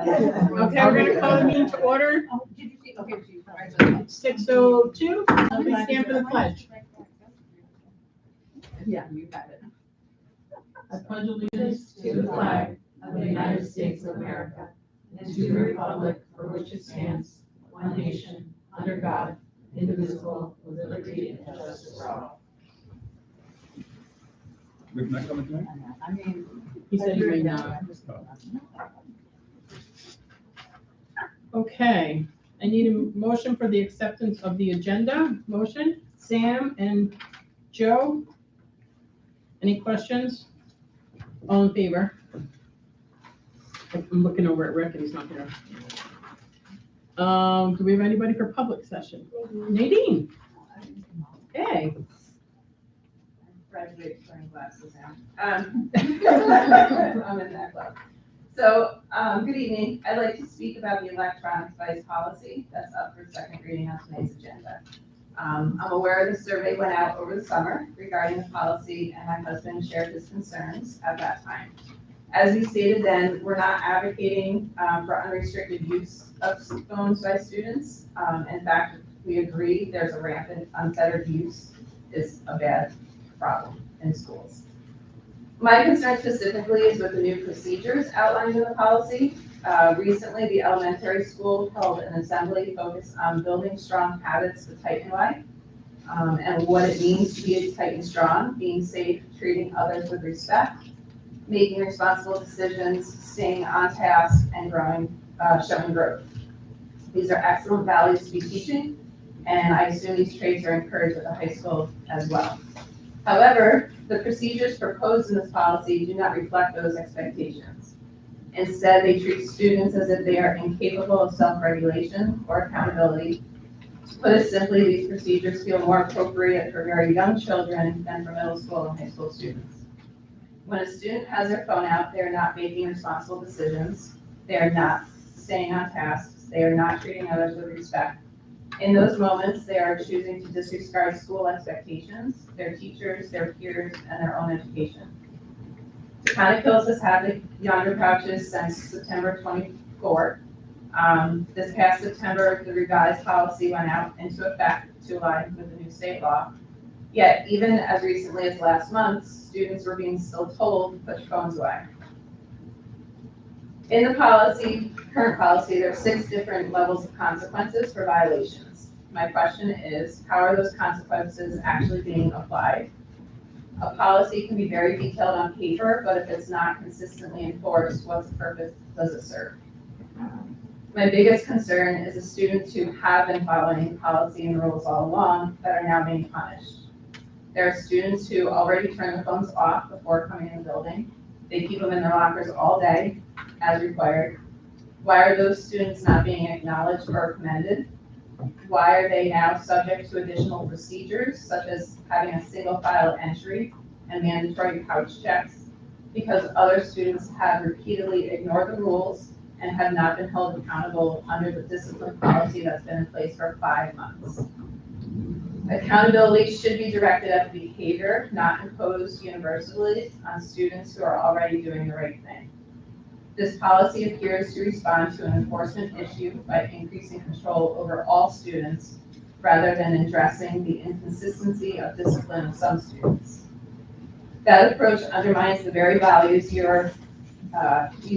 Okay, we're gonna call the meeting to order. Did you see? Okay, so you. 6:02. Please stand for the pledge. Yeah, you got it. I pledge allegiance To the flag of the United States of America and to the republic for which it stands, one nation, under God, indivisible, with liberty and justice for all. Rick not coming tonight? I mean. He said he may not. Okay, I need a motion for the acceptance of the agenda. Motion, Sam and Joe. Any questions? All in favor? I'm looking over at Rick and he's not there. Do we have anybody for public session? Nadine? Okay. Graduate wearing glasses now. I'm in that club. So, good evening. I'd like to speak about the electronic device policy that's up for second reading on tonight's agenda. I'm aware the survey went out over the summer regarding the policy, and my husband shared his concerns at that time. As we stated then, we're not advocating for unrestricted use of phones by students. In fact, we agree there's a rampant unfettered use is a bad problem in schools. My concern specifically is with the new procedures outlined in the policy. Recently, the elementary school held an assembly focused on building strong habits to Titan Y, and what it means to be Titan strong, being safe, treating others with respect, making responsible decisions, staying on task, and showing growth. These are excellent values to be teaching, and I assume these traits are encouraged at the high school as well. However, the procedures proposed in this policy do not reflect those expectations. Instead, they treat students as if they are incapable of self-regulation or accountability. To put it simply, these procedures feel more appropriate for very young children than for middle school and high school students. When a student has their phone out, they are not making responsible decisions. They are not staying on tasks. They are not treating others with respect. In those moments, they are choosing to disregard school expectations, their teachers, their peers, and their own education. Conoco's has had the Yonder pouches since September 24th. This past September, the revised policy went out into effect to align with the new state law. Yet, even as recently as last month, students were being still told to put phones away. In the current policy, there are 6 different levels of consequences for violations. My question is, how are those consequences actually being applied? A policy can be very detailed on paper, but if it's not consistently enforced, what's the purpose does it serve? My biggest concern is the students who have been following policy and rules all along that are now being punished. There are students who already turn their phones off before coming in the building. They keep them in their lockers all day, as required. Why are those students not being acknowledged or commended? Why are they now subject to additional procedures, such as having a single file entry and mandatory pouch checks, because other students have repeatedly ignored the rules and have not been held accountable under the discipline policy that's been in place for 5 months? Accountability should be directed at behavior, not imposed universally on students who are already doing the right thing. This policy appears to respond to an enforcement issue by increasing control over all students rather than addressing the inconsistency of discipline of some students. That approach undermines the very values you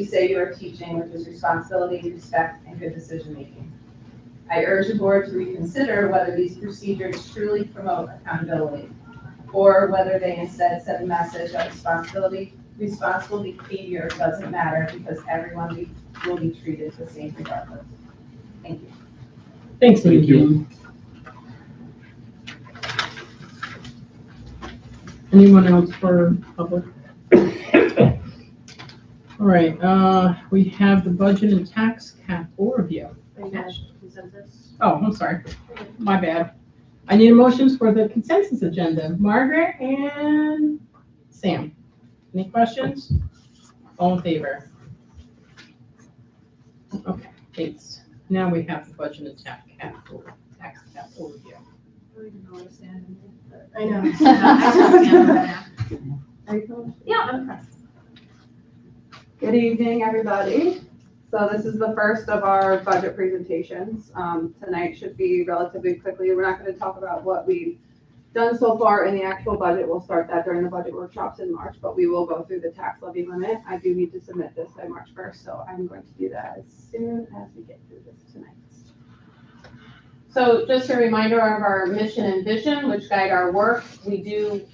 say you are teaching, which is responsibility, respect, and good decision-making. I urge the board to reconsider whether these procedures truly promote accountability, or whether they instead send a message that responsible behavior doesn't matter because everyone will be treated the same regardless. Thank you. Thanks, Thank you. Anyone else for public? All right, we have the budget and tax cap overview. Oh, I'm sorry. My bad. I need motions for the consensus agenda. Margaret and Sam. Any questions? All in favor? Okay, thanks. Now we have the budget and tax cap overview. I know. Yeah, I'm impressed. Good evening, everybody. So this is the first of our budget presentations. Tonight should be relatively quickly. We're not going to talk about what we've done so far in the actual budget. We'll start that during the budget workshops in March, but we will go through the tax levy limit. I do need to submit this by March 1st, so I'm going to do that as soon as we get through this tonight. So just a reminder of our mission and vision, which guide our work. We do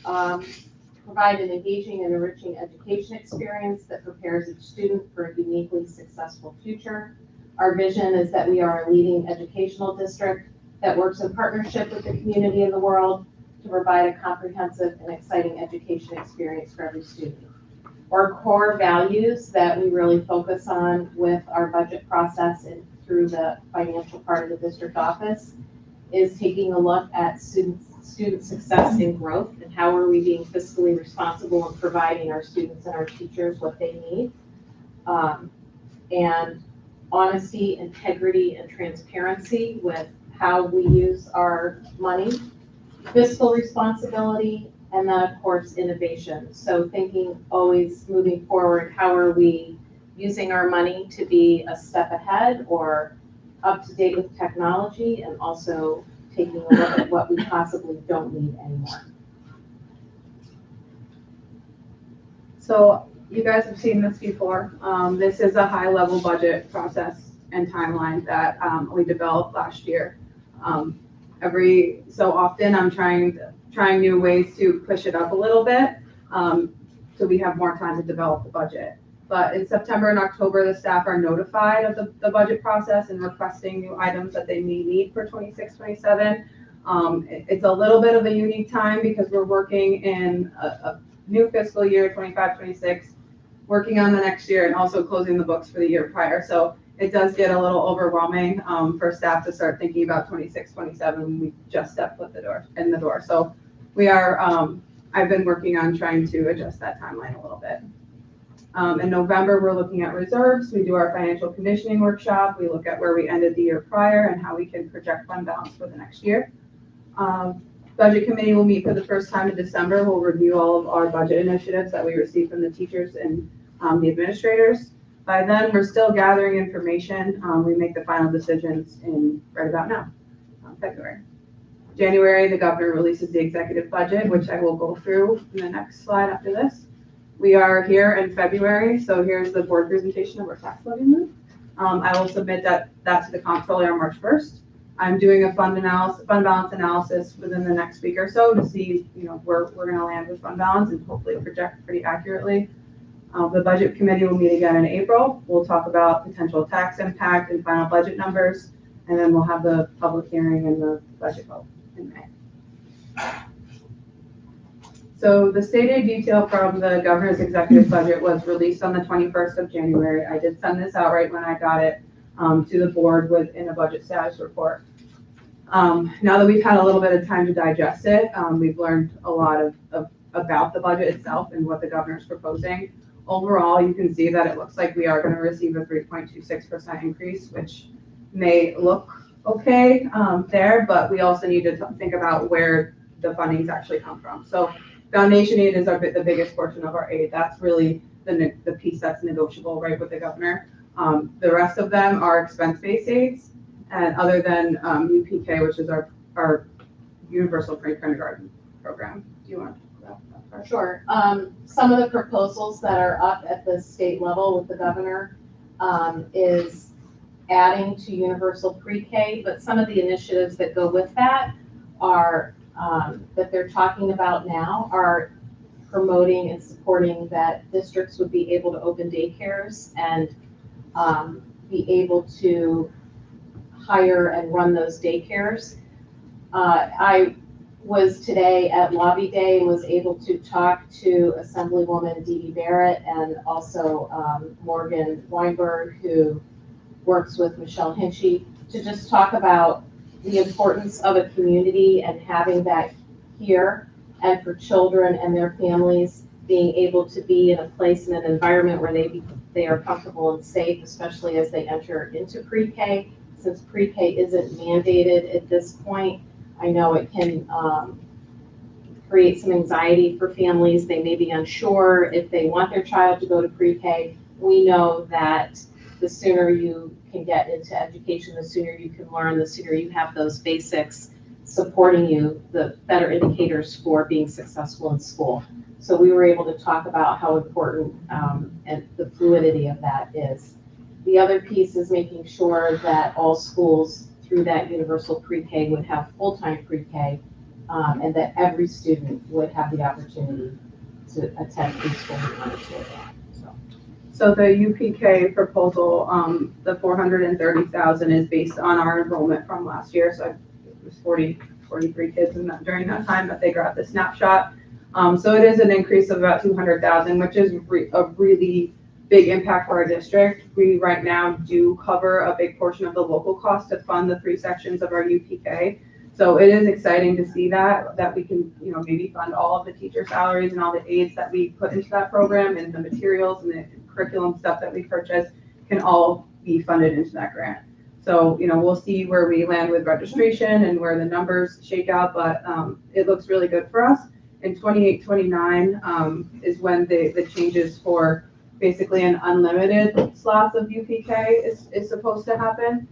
provide an engaging and enriching education experience that prepares each student for a uniquely successful future. Our vision is that we are a leading educational district that works in partnership with the community and the world to provide a comprehensive and exciting education experience for every student. Our core values that we really focus on with our budget process and through the financial part of the district office is taking a look at student success and growth and how are we being fiscally responsible in providing our students and our teachers what they need. And honesty, integrity, and transparency with how we use our money, fiscal responsibility, and then of course innovation. So thinking always moving forward, how are we using our money to be a step ahead or up to date with technology, and also taking a look at what we possibly don't need anymore. So you guys have seen this before. This is a high level budget process and timeline that we developed last year. Every so often I'm trying new ways to push it up a little bit so we have more time to develop the budget. But in September and October, the staff are notified of the budget process and requesting new items that they may need for 26-27. It's a little bit of a unique time because we're working in a new fiscal year, 25-26, working on the next year and also closing the books for the year prior. So it does get a little overwhelming for staff to start thinking about 26-27 when we just stepped foot in the door. So we are, I've been working on trying to adjust that timeline a little bit. In November, we're looking at reserves. We do our financial conditioning workshop. We look at where we ended the year prior and how we can project fund balance for the next year. Budget committee will meet for the first time in December. We'll review all of our budget initiatives that we receive from the teachers and the administrators. By then, we're still gathering information. We make the final decisions right about now, February. January, the governor releases the executive budget, which I will go through in the next slide after this. We are here in February, so here's the board presentation of our tax levy move. I will submit that to the comptroller on March 1st. I'm doing a fund balance analysis within the next week or so to see, where we're going to land with fund balance and hopefully project pretty accurately. The budget committee will meet again in April. We'll talk about potential tax impact and final budget numbers, and then we'll have the public hearing and the budget vote in May. So the state aid detail from the governor's executive budget was released on the 21st of January. I did send this out right when I got it to the board in a budget status report. Now that we've had a little bit of time to digest it, we've learned a lot about the budget itself and what the governor's proposing. Overall, you can see that it looks like we are going to receive a 3.26% increase, which may look okay there, but we also need to think about where the fundings actually come from. So foundation aid is the biggest portion of our aid. That's really the piece that's negotiable, right, with the governor. The rest of them are expense-based aids, and other than UPK, which is our Universal Pre-Kindergarten program. Do you want to talk about that part? Sure. Some of the proposals that are up at the state level with the governor is adding to universal pre-K, but some of the initiatives that go with that are that they're talking about now are promoting and supporting that districts would be able to open daycares and be able to hire and run those daycares. I was today at Lobby Day and was able to talk to Assemblywoman Dee Dee Barrett and also Morgan Weinberg, who works with Michelle Hinchy, to just talk about the importance of a community and having that here, and for children and their families being able to be in a place in an environment where they are comfortable and safe, especially as they enter into pre-K. Since pre-K isn't mandated at this point, I know it can create some anxiety for families. They may be unsure if they want their child to go to pre-K. We know that the sooner you can get into education, the sooner you can learn, the sooner you have those basics supporting you, the better indicators for being successful in school. So we were able to talk about how important and the fluidity of that is. The other piece is making sure that all schools through that universal pre-K would have full-time pre-K, and that every student would have the opportunity to attend preschool and wanted to. So the UPK proposal, the 430,000 is based on our enrollment from last year. So it was 43 kids during that time that they got the snapshot. So it is an increase of about 200,000, which is a really big impact for our district. We right now do cover a big portion of the local cost to fund the 3 sections of our UPK. So it is exciting to see that we can, maybe fund all of the teacher salaries and all the aids that we put into that program, and the materials and the curriculum stuff that we purchase can all be funded into that grant. So, we'll see where we land with registration and where the numbers shake out, but it looks really good for us. In 28-29 is when the changes for basically an unlimited slots of UPK is supposed to happen.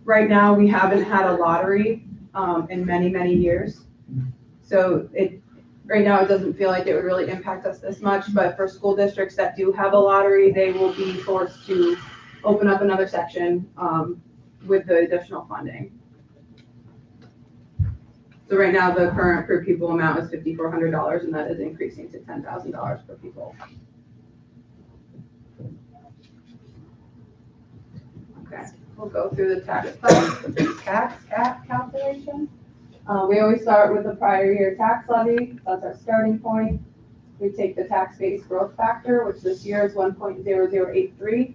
Right now, we haven't had a lottery in many, many years. So right now, it doesn't feel like it would really impact us this much, but for school districts that do have a lottery, they will be forced to open up another section with the additional funding. So right now, the current per pupil amount is $5,400, and that is increasing to $10,000 per pupil. Okay, we'll go through the tax cap calculation. We always start with the prior year tax levy. That's our starting point. We take the tax base growth factor, which this year is 1.0083.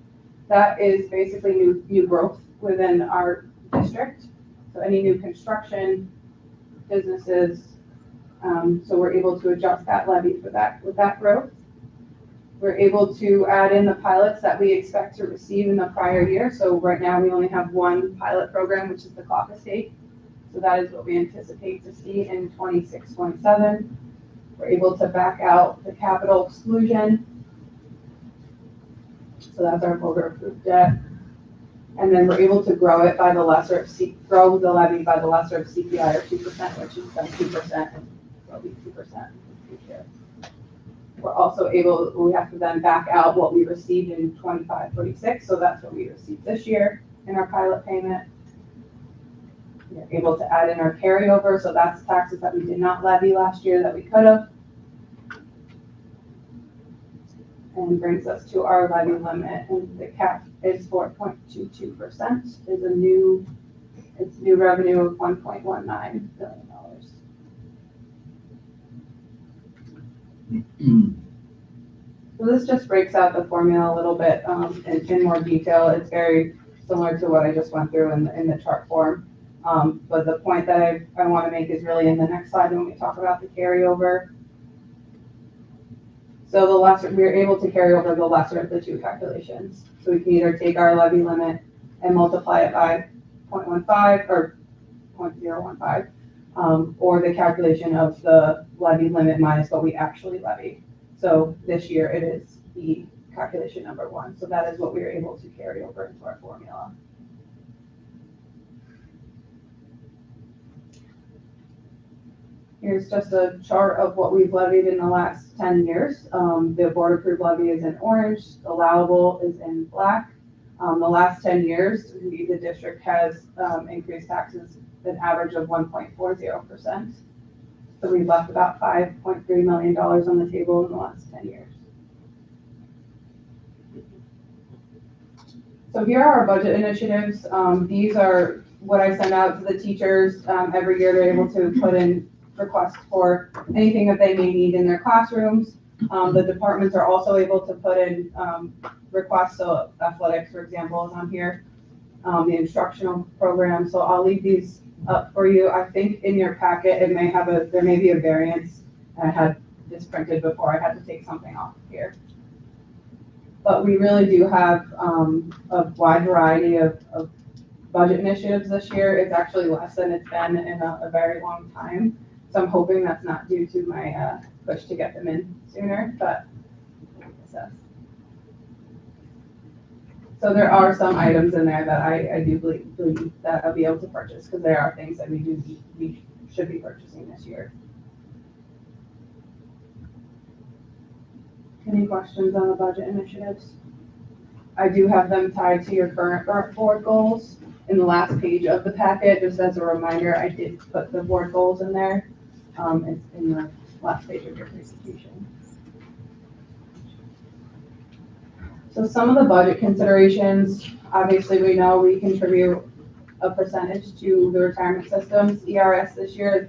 That is basically new growth within our district. So any new construction, businesses, so we're able to adjust that levy for that with that growth. We're able to add in the pilots that we expect to receive in the prior year. So right now we only have one pilot program, which is the clock estate. So that is what we anticipate to see in 26-27. We're able to back out the capital exclusion. So that's our voter approved debt. And then we're able to grow it by the lesser of grow the levy by the lesser of CPI or 2%, which is then 2% and will be 2% in the future. We're also able, we have to then back out what we received in 25-26. So that's what we received this year in our pilot payment. We're able to add in our carryover. So that's taxes that we did not levy last year that we could have. And brings us to our levy limit, and the cap is 4.22%. It's new revenue of $1.19 billion. So this just breaks out the formula a little bit in more detail. It's very similar to what I just went through in the chart form. But the point that I want to make is really in the next slide when we talk about the carryover. So we're able to carry over the lesser of the two calculations. So we can either take our levy limit and multiply it by 0.15 or 0.015, or the calculation of the levy limit minus what we actually levy. So this year it is the calculation number 1. So that is what we are able to carry over into our formula. Here's just a chart of what we've levied in the last 10 years. The board approved levy is in orange, allowable is in black. The last 10 years, the district has increased taxes an average of 1.40%. So we've left about $5.3 million on the table in the last 10 years. So here are our budget initiatives. These are what I send out to the teachers. Every year they're able to put in requests for anything that they may need in their classrooms. The departments are also able to put in requests. So athletics, for example, is on here. The instructional program. So I'll leave these up for you. I think in your packet there may be a variance. I had this printed before I had to take something off of here. But we really do have a wide variety of budget initiatives this year. It's actually less than it's been in a very long time. So I'm hoping that's not due to my push to get them in sooner, but So there are some items in there that I do believe that I'll be able to purchase, because there are things that we should be purchasing this year. Any questions on the budget initiatives? I do have them tied to your current board goals in the last page of the packet. Just as a reminder, I did put the board goals in there. It's in the last page of your presentation. So some of the budget considerations, obviously we know we contribute a percentage to the retirement systems. ERS this year is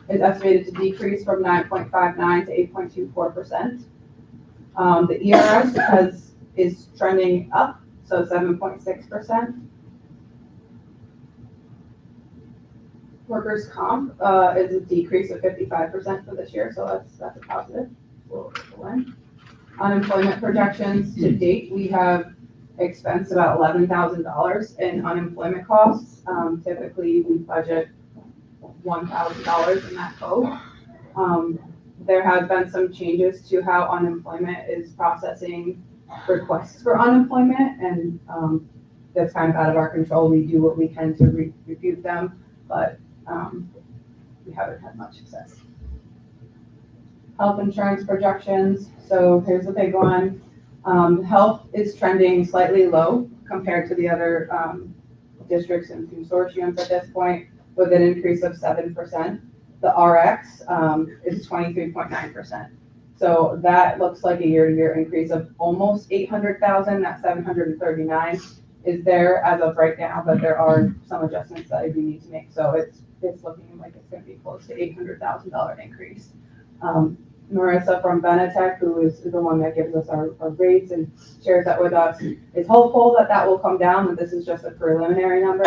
estimated to decrease from 9.59 to 8.24%. The ERS is trending up, so 7.6%. Workers' comp is a decrease of 55% for this year, so that's a positive. Unemployment projections to date, we have expensed about $11,000 in unemployment costs. Typically, we budget $1,000 in that code. There has been some changes to how unemployment is processing requests for unemployment, and that's kind of out of our control. We do what we can to refute them, but we haven't had much success. Health insurance projections. So here's a big one. Health is trending slightly low compared to the other districts and consortiums at this point, with an increase of 7%. The RX is 23.9%. So that looks like a year-to-year increase of almost 800,000. That 739 is there as of right now, but there are some adjustments that I do need to make. So it's looking like it's going to be close to $800,000 increase. Marissa from Benetech, who is the one that gives us our rates and shares that with us, is hopeful that will come down, and this is just a preliminary number.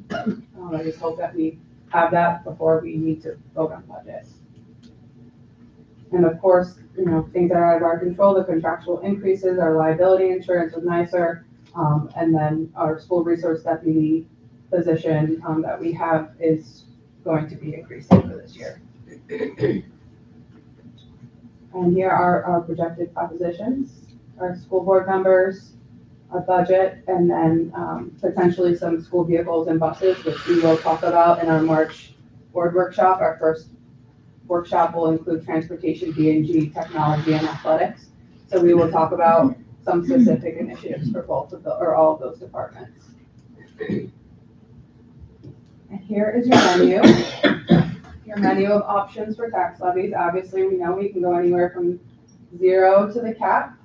I just hope that we have that before we need to vote on budget. And of course, things that are out of our control, the contractual increases, our liability insurance with NYSER, and then our school resource deputy position that we have is going to be increasing for this year. And here are our projected propositions, our school board members, our budget, and then potentially some school vehicles and buses, which we will talk about in our March board workshop. Our first workshop will include transportation, B&G, technology, and athletics. So we will talk about some specific initiatives for both of all of those departments. And here is your menu. Your menu of options for tax levies. Obviously, we know we can go anywhere from 0 to the cap.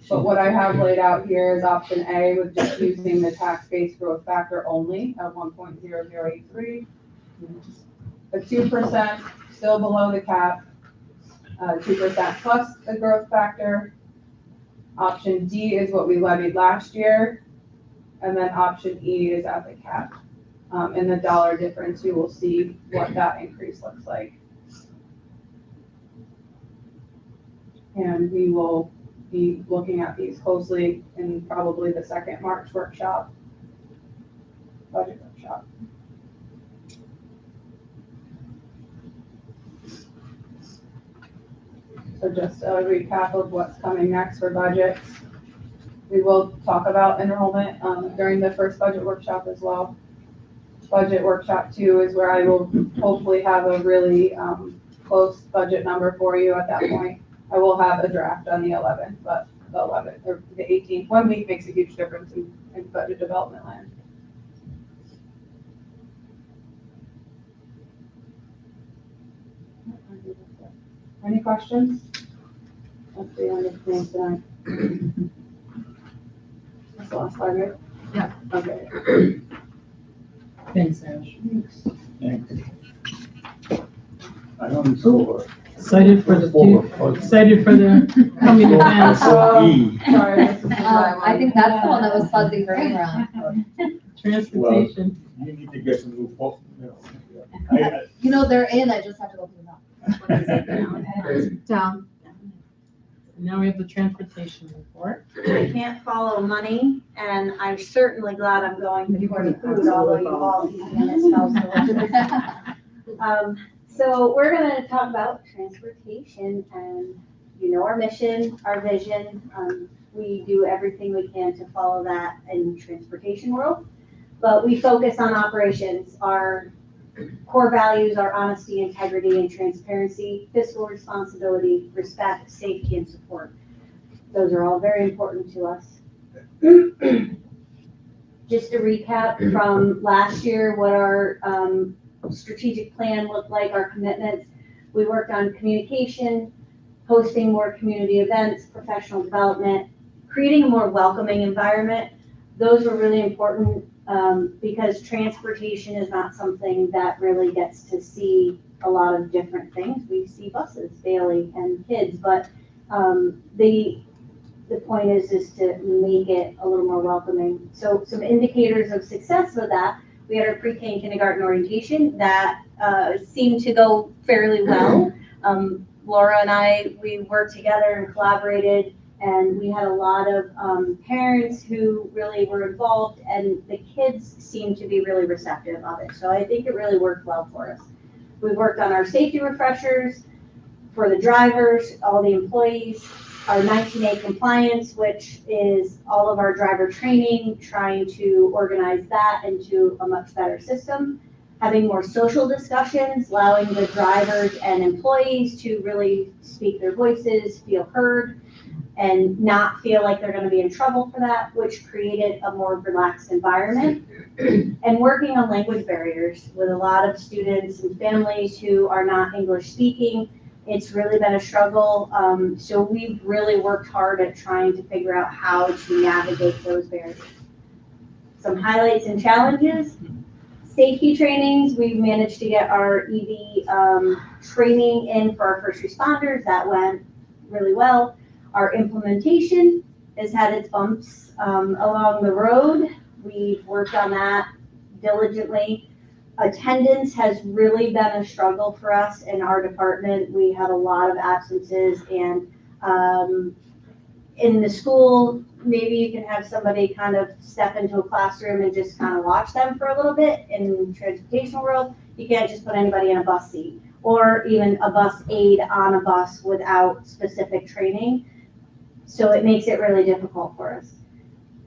But what I have laid out here is option A, with just using the tax base growth factor only of 1.0083. The 2% still below the cap, 2% plus the growth factor. Option D is what we levied last year. And then option E is at the cap. In the dollar difference, you will see what that increase looks like. And we will be looking at these closely in probably the second March workshop, budget workshop. So just a recap of what's coming next for budgets. We will talk about enrollment during the first budget workshop as well. Budget workshop 2 is where I will hopefully have a really close budget number for you at that point. I will have a draft on the 11th, but the 11th or the 18th, 1 week makes a huge difference in budget development land. Any questions? That's the end of things tonight. That's the last slide, right? Yeah. Okay. Thanks, Ash. Thanks. I don't know. Excited for the coming events. Sorry, this is the I think that's the one that was buzzing right around. Transportation. You need to get some new folks. They're in, I just have to open them up. Down. Now we have the transportation report. I can't follow money, and I'm certainly glad I'm going before the food, although you all eat in this house. So we're gonna talk about transportation and, our mission, our vision. We do everything we can to follow that in transportation world. But we focus on operations. Our core values are honesty, integrity, and transparency, fiscal responsibility, respect, safety, and support. Those are all very important to us. Just to recap from last year, what our strategic plan looked like, our commitments. We worked on communication, hosting more community events, professional development, creating a more welcoming environment. Those were really important because transportation is not something that really gets to see a lot of different things. We see buses daily and kids, but the point is to make it a little more welcoming. So some indicators of success with that, we had our pre-K and kindergarten orientation that seemed to go fairly well. Laura and I, we worked together and collaborated, and we had a lot of parents who really were involved, and the kids seemed to be really receptive of it. So I think it really worked well for us. We worked on our safety refreshers for the drivers, all the employees, our 19A compliance, which is all of our driver training, trying to organize that into a much better system, having more social discussions, allowing the drivers and employees to really speak their voices, feel heard, and not feel like they're going to be in trouble for that, which created a more relaxed environment. And working on language barriers with a lot of students and families who are not English speaking. It's really been a struggle. So we've really worked hard at trying to figure out how to navigate those barriers. Some highlights and challenges. Safety trainings, we've managed to get our EV training in for our first responders. That went really well. Our implementation has had its bumps along the road. We've worked on that diligently. Attendance has really been a struggle for us in our department. We had a lot of absences, and in the school, maybe you can have somebody kind of step into a classroom and just kind of watch them for a little bit. In the transportation world, you can't just put anybody in a bus seat or even a bus aide on a bus without specific training. So it makes it really difficult for us.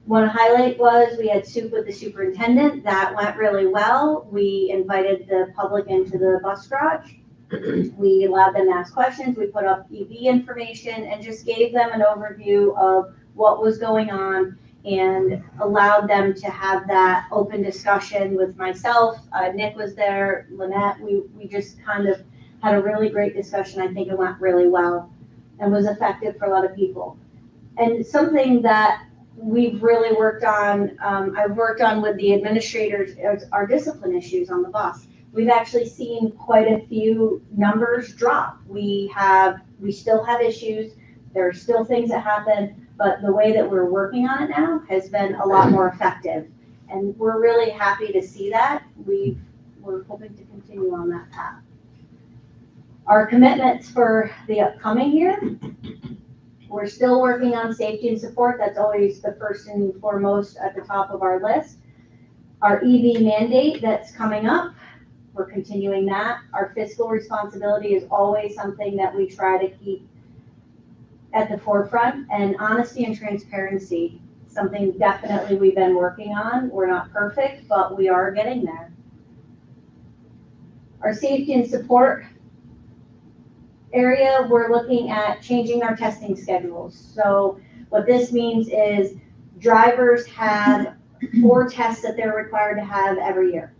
One highlight was we had soup with the superintendent. That went really well. We invited the public into the bus garage. We allowed them to ask questions. We put up EV information and just gave them an overview of what was going on and allowed them to have that open discussion with myself. Nick was there, Lynette. We just kind of had a really great discussion. I think it went really well and was effective for a lot of people. And something that we've really worked on, I've worked on with the administrators, our discipline issues on the bus. We've actually seen quite a few numbers drop. We still have issues. There are still things that happen, but the way that we're working on it now has been a lot more effective. And we're really happy to see that. We're hoping to continue on that path. Our commitments for the upcoming year, we're still working on safety and support. That's always the first and foremost at the top of our list. Our EV mandate that's coming up, we're continuing that. Our fiscal responsibility is always something that we try to keep at the forefront. And honesty and transparency, something definitely we've been working on. We're not perfect, but we are getting there. Our safety and support area, we're looking at changing our testing schedules. So what this means is drivers have 4 tests that they're required to have every year,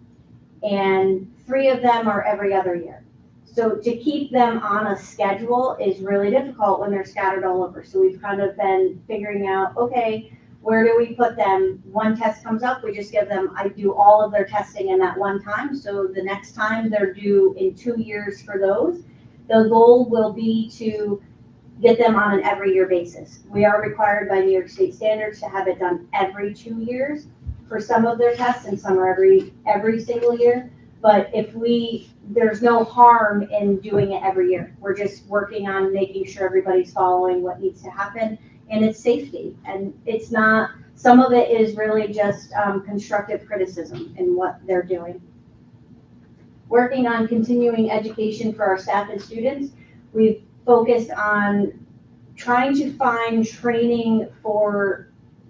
and 3 of them are every other year. So to keep them on a schedule is really difficult when they're scattered all over. So we've kind of been figuring out, okay, where do we put them? One test comes up, we just give them, I do all of their testing in that one time. So the next time they're due in 2 years for those. The goal will be to get them on an every year basis. We are required by New York State standards to have it done every 2 years for some of their tests, and some are every single year. But there's no harm in doing it every year. We're just working on making sure everybody's following what needs to happen, and it's safety. And it's not, some of it is really just constructive criticism in what they're doing. Working on continuing education for our staff and students. We've focused on trying to find training for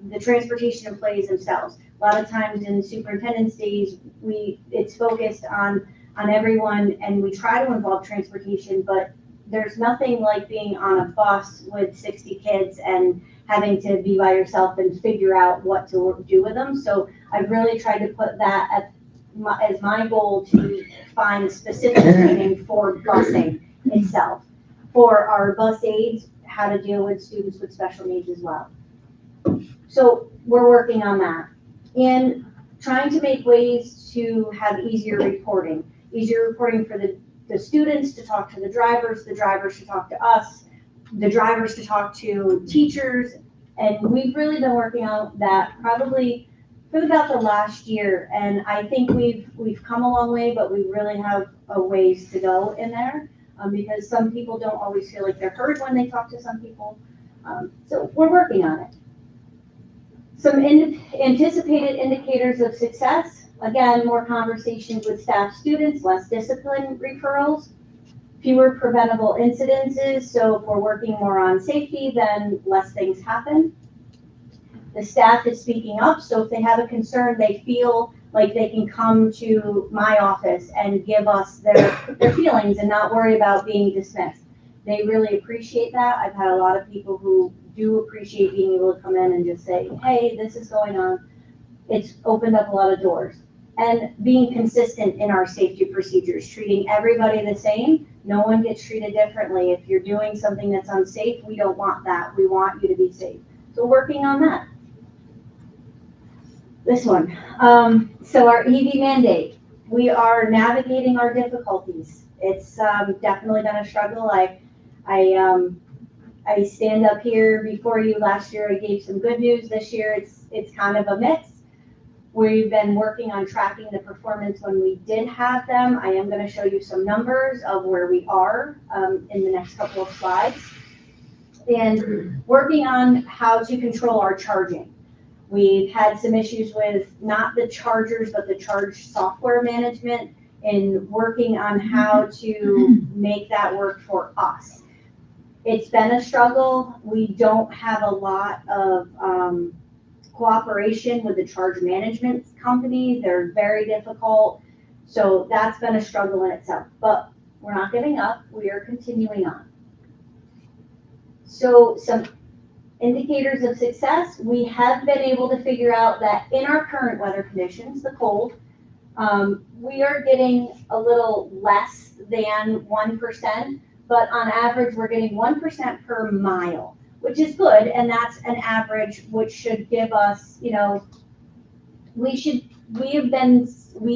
the transportation employees themselves. A lot of times in superintendent's days, it's focused on everyone, and we try to involve transportation, but there's nothing like being on a bus with 60 kids and having to be by yourself and figure out what to do with them. So I've really tried to put that as my goal, to find specific training for busing itself. For our bus aides, how to deal with students with special needs as well. So we're working on that. And trying to make ways to have easier reporting for the students to talk to the drivers to talk to us, the drivers to talk to teachers. And we've really been working on that probably for about the last year. And I think we've come a long way, but we really have a ways to go in there, because some people don't always feel like they're heard when they talk to some people. So we're working on it. Some anticipated indicators of success. Again, more conversations with staff, students, less discipline referrals, fewer preventable incidences. So if we're working more on safety, then less things happen. The staff is speaking up. So if they have a concern, they feel like they can come to my office and give us their feelings and not worry about being dismissed. They really appreciate that. I've had a lot of people who do appreciate being able to come in and just say, hey, this is going on. It's opened up a lot of doors. And being consistent in our safety procedures, treating everybody the same. No one gets treated differently. If you're doing something that's unsafe, we don't want that. We want you to be safe. So working on that. This one. So our EV mandate. We are navigating our difficulties. It's definitely been a struggle. I stand up here before you. Last year I gave some good news. This year it's kind of a mix. We've been working on tracking the performance when we did have them. I am going to show you some numbers of where we are in the next couple of slides. And working on how to control our charging. We've had some issues with not the chargers, but the charge software management, and working on how to make that work for us. It's been a struggle. We don't have a lot of cooperation with the charge management company. They're very difficult. So that's been a struggle in itself, but we're not giving up. We are continuing on. So some indicators of success. We have been able to figure out that in our current weather conditions, the cold, we are getting a little less than 1%, but on average, we're getting 1% per mile, which is good. And that's an average, which should give us, we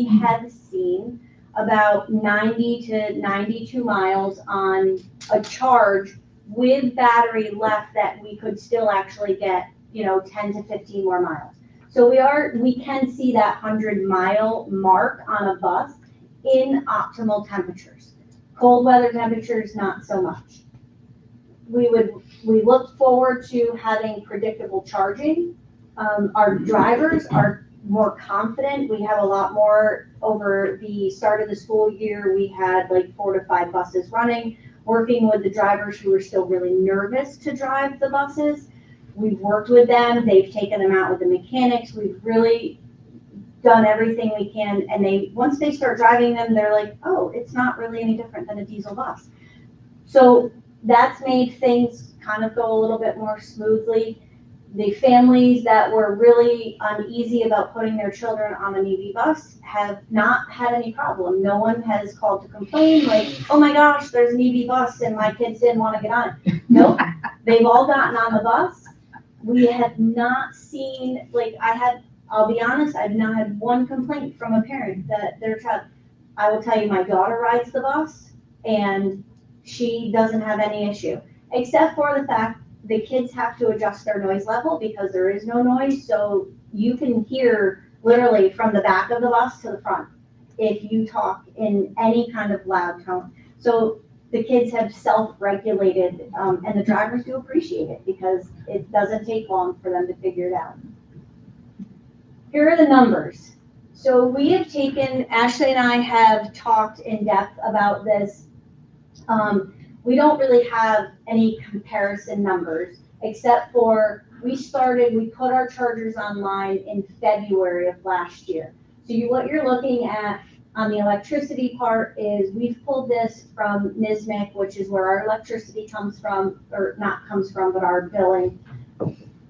have seen about 90 to 92 miles on a charge with battery left that we could still actually get, 10 to 15 more miles. So we can see that 100-mile mark on a bus in optimal temperatures. Cold weather temperatures, not so much. We look forward to having predictable charging. Our drivers are more confident. We have a lot more. Over the start of the school year, we had like 4 to 5 buses running, working with the drivers who were still really nervous to drive the buses. We've worked with them. They've taken them out with the mechanics. We've really done everything we can. And once they start driving them, they're like, oh, it's not really any different than a diesel bus. So that's made things kind of go a little bit more smoothly. The families that were really uneasy about putting their children on an EV bus have not had any problem. No one has called to complain like, oh my gosh, there's an EV bus and my kids didn't want to get on it. Nope, they've all gotten on the bus. We have not seen, I'll be honest, I've not had one complaint from a parent that their child, I will tell you, my daughter rides the bus and she doesn't have any issue, except for the fact the kids have to adjust their noise level because there is no noise. So you can hear literally from the back of the bus to the front if you talk in any kind of loud tone. So the kids have self-regulated, and the drivers do appreciate it because it doesn't take long for them to figure it out. Here are the numbers. So we have taken, Ashley and I have talked in depth about this. we don't really have any comparison numbers, except for, we put our chargers online in February of last year. So what you're looking at on the electricity part is, we've pulled this from NISMIC, which is where our electricity comes from, or not comes from, but our billing.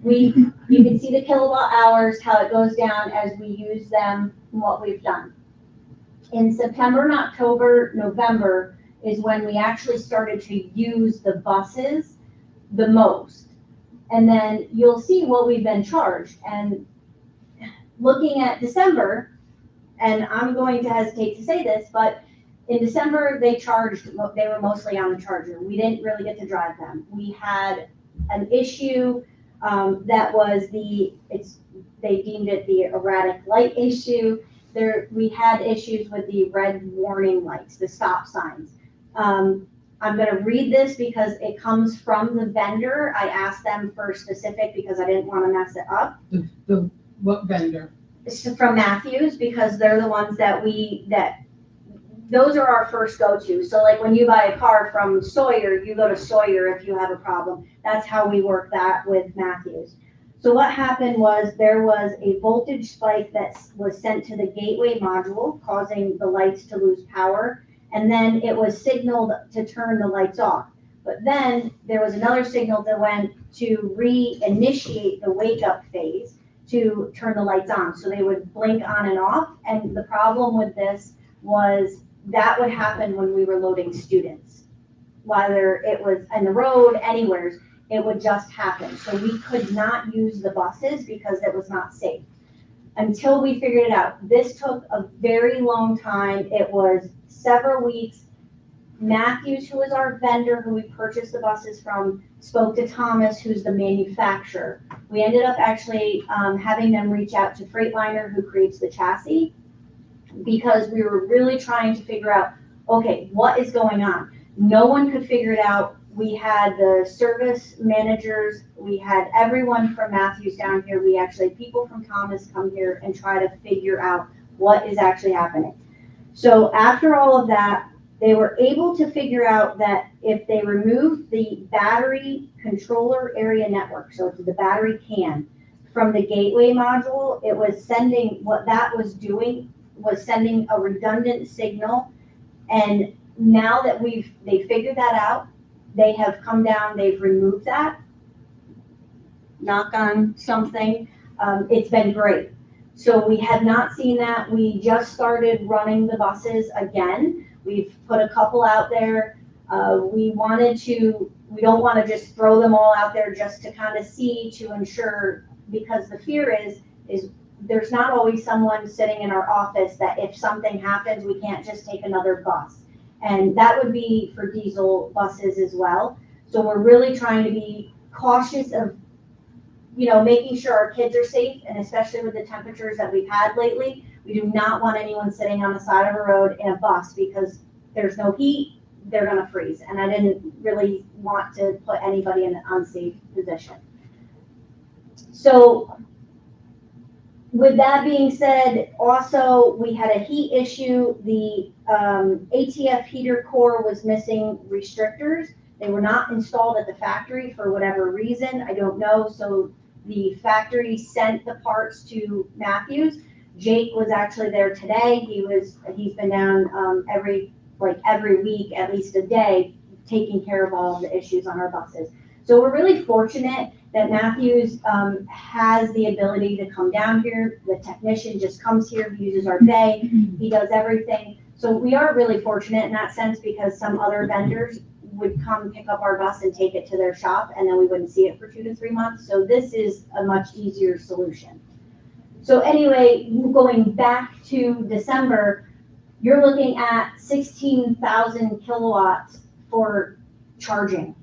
You can see the kilowatt hours, how it goes down as we use them, and what we've done. In September and October, November is when we actually started to use the buses the most. And then you'll see what we've been charged. And looking at December, and I'm going to hesitate to say this, but in December, they were mostly on the charger. We didn't really get to drive them. We had an issue that was they deemed it the erratic light issue. We had issues with the red warning lights, the stop signs. I'm going to read this because it comes from the vendor. I asked them for specific because I didn't want to mess it up. What vendor? It's from Matthews, because they're the ones that those are our first go-to. So like when you buy a car from Sawyer, you go to Sawyer if you have a problem. That's how we work that with Matthews. So what happened was, there was a voltage spike that was sent to the gateway module, causing the lights to lose power. And then it was signaled to turn the lights off. But then there was another signal that went to reinitiate the wake up phase to turn the lights on. So they would blink on and off. And the problem with this was that would happen when we were loading students. Whether it was on the road, anywhere, it would just happen. So we could not use the buses because it was not safe. Until we figured it out. This took a very long time. It was several weeks. Matthews, who is our vendor who we purchased the buses from, spoke to Thomas, who's the manufacturer. We ended up actually having them reach out to Freightliner, who creates the chassis, because we were really trying to figure out, okay, what is going on? No one could figure it out. We had the service managers, we had everyone from Matthews down here. We actually had people from Thomas come here and try to figure out what is actually happening. So after all of that, they were able to figure out that if they removed the battery controller area network, so it's the battery can, from the gateway module, it was sending, what that was doing was sending a redundant signal. And now that they figured that out, they have come down, they've removed that. Knock on something. It's been great. So we have not seen that. We just started running the buses again. We've put a couple out there. We don't want to just throw them all out there just to kind of see, to ensure, because the fear is there's not always someone sitting in our office that if something happens, we can't just take another bus. And that would be for diesel buses as well. So we're really trying to be cautious of, making sure our kids are safe, and especially with the temperatures that we've had lately, we do not want anyone sitting on the side of a road in a bus, because there's no heat, they're gonna freeze. And I didn't really want to put anybody in an unsafe position. So with that being said, also, we had a heat issue. The ATF heater core was missing restrictors. They were not installed at the factory for whatever reason, I don't know. So the factory sent the parts to Matthews. Jake was actually there today. He's been down every week, at least a day, taking care of all of the issues on our buses. So we're really fortunate that Matthews has the ability to come down here. The technician just comes here, he uses our bay, he does everything. So we are really fortunate in that sense, because some other vendors would come pick up our bus and take it to their shop, and then we wouldn't see it for 2 to 3 months. So this is a much easier solution. So anyway, going back to December, you're looking at 16,000 kilowatts for charging.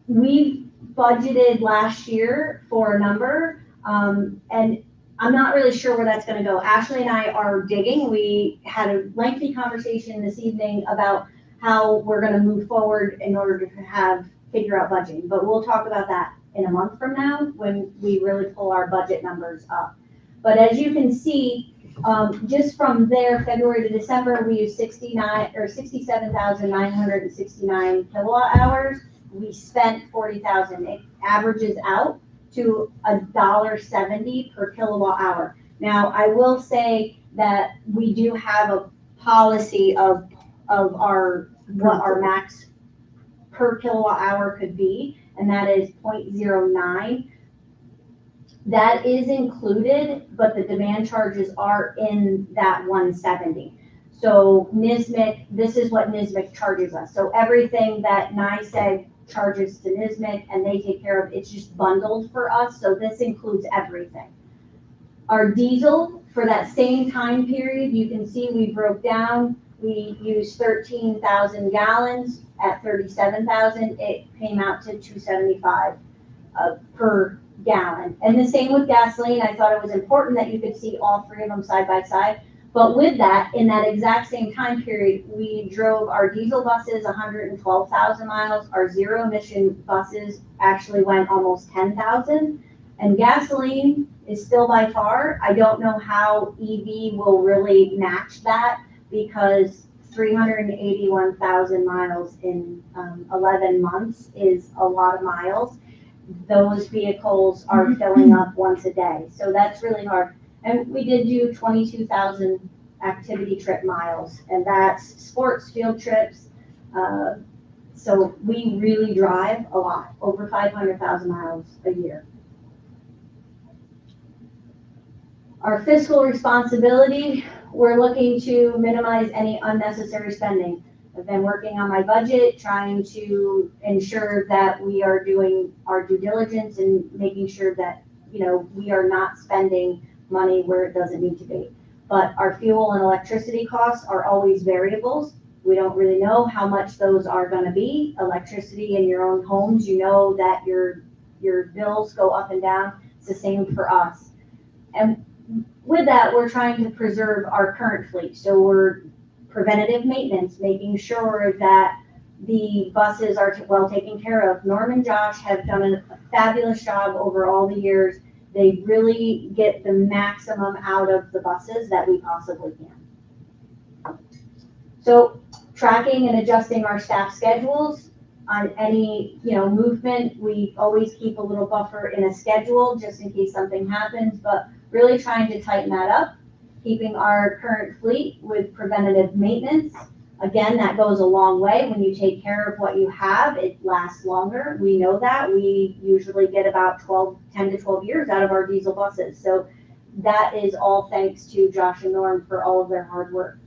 We budgeted last year for a number, and I'm not really sure where that's going to go. Ashley and I are digging. We had a lengthy conversation this evening about how we're going to move forward in order to figure out budgeting. But we'll talk about that in a month from now when we really pull our budget numbers up. But as you can see, Just from there, February to December, we used 67,969 kilowatt hours. We spent 40,000. It averages out to $1.70 per kilowatt hour. Now, I will say that we do have a policy of what our max per kilowatt hour could be, and that is 0.09. That is included, but the demand charges are in that 170. So NYSMIC, this is what NYSMIC charges us. So everything that NYSEG charges to NYSMIC and they take care of, it's just bundled for us. So this includes everything. Our diesel for that same time period, you can see we broke down. We used 13,000 gallons at 37,000. It came out to 275 per gallon. And the same with gasoline. I thought it was important that you could see all three of them side by side. But with that, in that exact same time period, we drove our diesel buses 112,000 miles. Our zero emission buses actually went almost 10,000. And gasoline is still by far. I don't know how EV will really match that, because 381,000 miles in 11 months is a lot of miles. Those vehicles are filling up once a day. So that's really hard. And we did do 22,000 activity trip miles, and that's sports field trips. So we really drive a lot, over 500,000 miles a year. Our fiscal responsibility, we're looking to minimize any unnecessary spending. I've been working on my budget, trying to ensure that we are doing our due diligence and making sure that, you know, we are not spending money where it doesn't need to be. But our fuel and electricity costs are always variables. We don't really know how much those are going to be. Electricity in your own homes, you know that your bills go up and down. It's the same for us. And with that, we're trying to preserve our current fleet. So we're preventative maintenance, making sure that the buses are well taken care of. Norm and Josh have done a fabulous job over all the years. They really get the maximum out of the buses that we possibly can. So tracking and adjusting our staff schedules on any, you know, movement. We always keep a little buffer in a schedule just in case something happens, but really trying to tighten that up, keeping our current fleet with preventative maintenance. Again, that goes a long way. When you take care of what you have, it lasts longer. We know that. We usually get about 10 to 12 years out of our diesel buses. So that is all thanks to Josh and Norm for all of their hard work.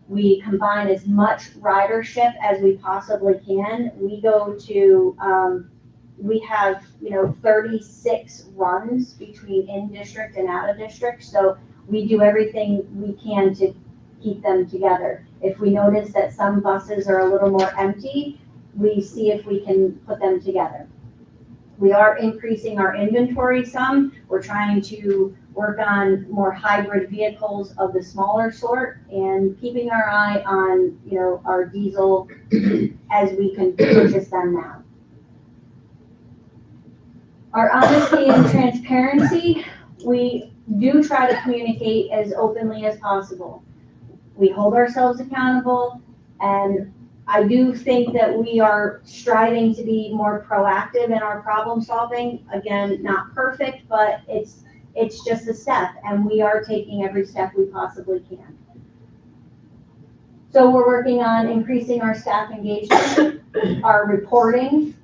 We combine as much ridership as we possibly can. We go to, we have, you know, 36 runs between in-district and out-of-district. So we do everything we can to keep them together. If we notice that some buses are a little more empty, we see if we can put them together. We are increasing our inventory some. We're trying to work on more hybrid vehicles of the smaller sort and keeping our eye on, you know, our diesel as we can purchase them now. Our honesty and transparency, we do try to communicate as openly as possible. We hold ourselves accountable, and I do think that we are striving to be more proactive in our problem solving. Again, not perfect, but it's just a step, and we are taking every step we possibly can. So we're working on increasing our staff engagement, our reporting,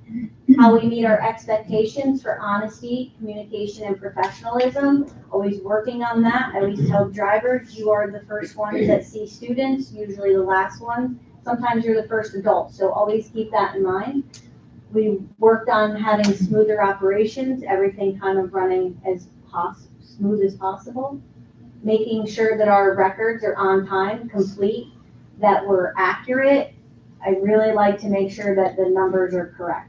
how we meet our expectations for honesty, communication, and professionalism. Always working on that. I always tell drivers, you are the first ones that see students, usually the last ones. Sometimes you're the first adult, so always keep that in mind. We worked on having smoother operations, everything kind of running as smooth as possible. Making sure that our records are on time, complete, that we're accurate. I really like to make sure that the numbers are correct.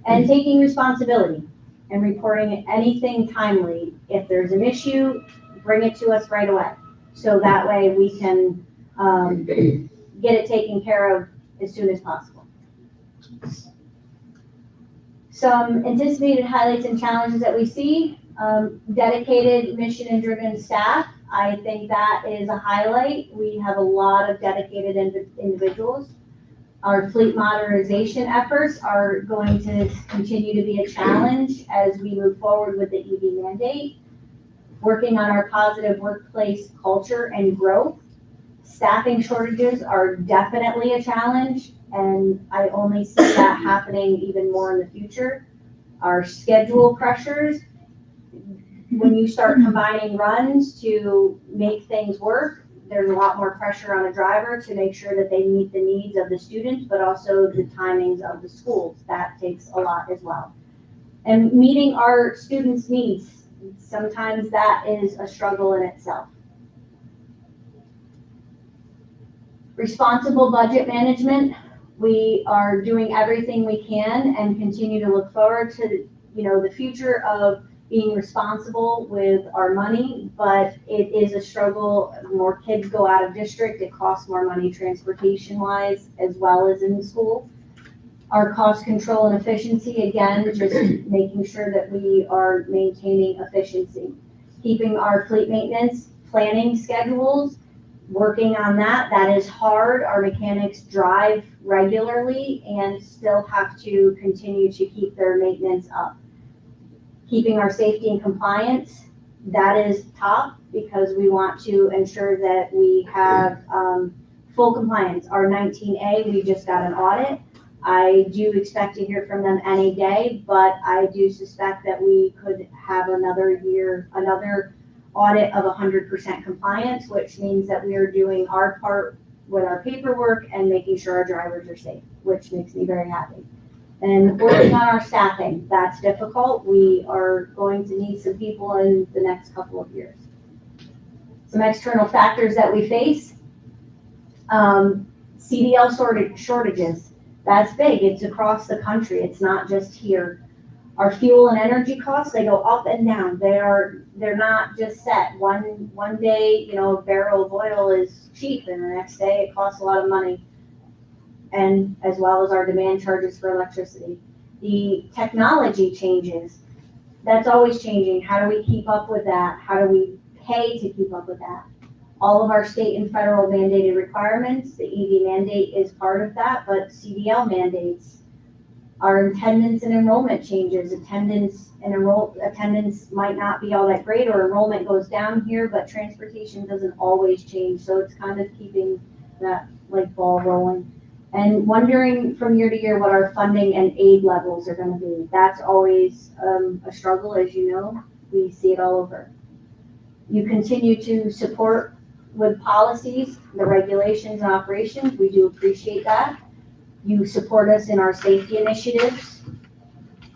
And taking responsibility and reporting anything timely. If there's an issue, bring it to us right away. So that way we can get it taken care of as soon as possible. Some anticipated highlights and challenges that we see. Dedicated, mission and driven staff, I think that is a highlight. We have a lot of dedicated individuals. Our fleet modernization efforts are going to continue to be a challenge as we move forward with the EV mandate. Working on our positive workplace culture and growth. Staffing shortages are definitely a challenge, and I only see that happening even more in the future. Our schedule pressures, when you start combining runs to make things work, there's a lot more pressure on a driver to make sure that they meet the needs of the students, but also the timings of the schools. That takes a lot as well. And meeting our students' needs, sometimes that is a struggle in itself. Responsible budget management. We are doing everything we can and continue to look forward to, the future of being responsible with our money, but it is a struggle. More kids go out of district, it costs more money transportation wise as well as in school. Our cost control and efficiency, again, just making sure that we are maintaining efficiency. Keeping our fleet maintenance planning schedules, working on that. That is hard. Our mechanics drive regularly and still have to continue to keep their maintenance up. Keeping our safety and compliance, that is top because we want to ensure that we have full compliance. Our 19A, we just got an audit. I do expect to hear from them any day, but I do suspect that we could have another audit of 100% compliance, which means that we are doing our part with our paperwork and making sure our drivers are safe, which makes me very happy. And working on our staffing, that's difficult. We are going to need some people in the next couple of years. Some external factors that we face, CDL shortages. That's big. It's across the country. It's not just here. Our fuel and energy costs, they go up and down. They're not just set. One day, a barrel of oil is cheap and the next day it costs a lot of money. And as well as our demand charges for electricity. The technology changes. That's always changing. How do we keep up with that? How do we pay to keep up with that? All of our state and federal mandated requirements, the EV mandate is part of that, but CDL mandates. Our attendance and enrollment changes. Attendance might not be all that great, or enrollment goes down here, but transportation doesn't always change. So it's kind of keeping that ball rolling. And wondering from year to year what our funding and aid levels are going to be. That's always a struggle, as you know. We see it all over. You continue to support with policies, the regulations and operations. We do appreciate that. You support us in our safety initiatives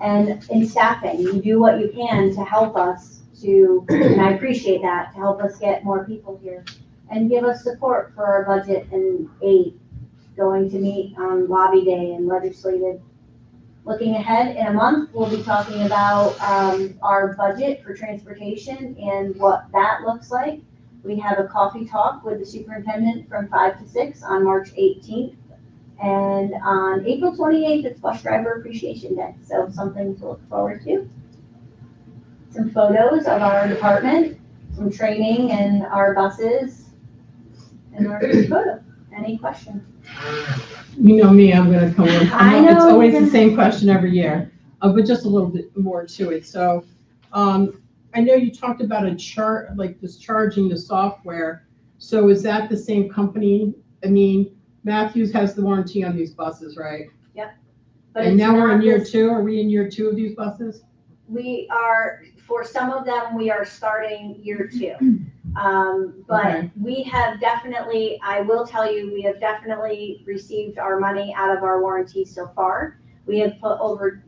and in staffing. You do what you can to help us and I appreciate that, to help us get more people here and give us support for our budget and aid. Going to meet on lobby day and legislative. Looking ahead in a month, we'll be talking about our budget for transportation and what that looks like. We have a coffee talk with the superintendent from 5 to 6 on March 18th. And on April 28th, it's Bus Driver Appreciation Day. So something to look forward to. Some photos of our department, some training and our buses, and our photo. Any questions? You know me, I'm gonna come in. I know. It's always the same question every year, but just a little bit more to it. So, I know you talked about charging the software. So is that the same company? I mean, Matthews has the warranty on these buses, right? Yep. But And it's now we're in not year this- 2. Are we in year 2 of these buses? We are, for some of them, we are starting year 2. But Okay. we have definitely, I will tell you, we have definitely received our money out of our warranty so far. They have put over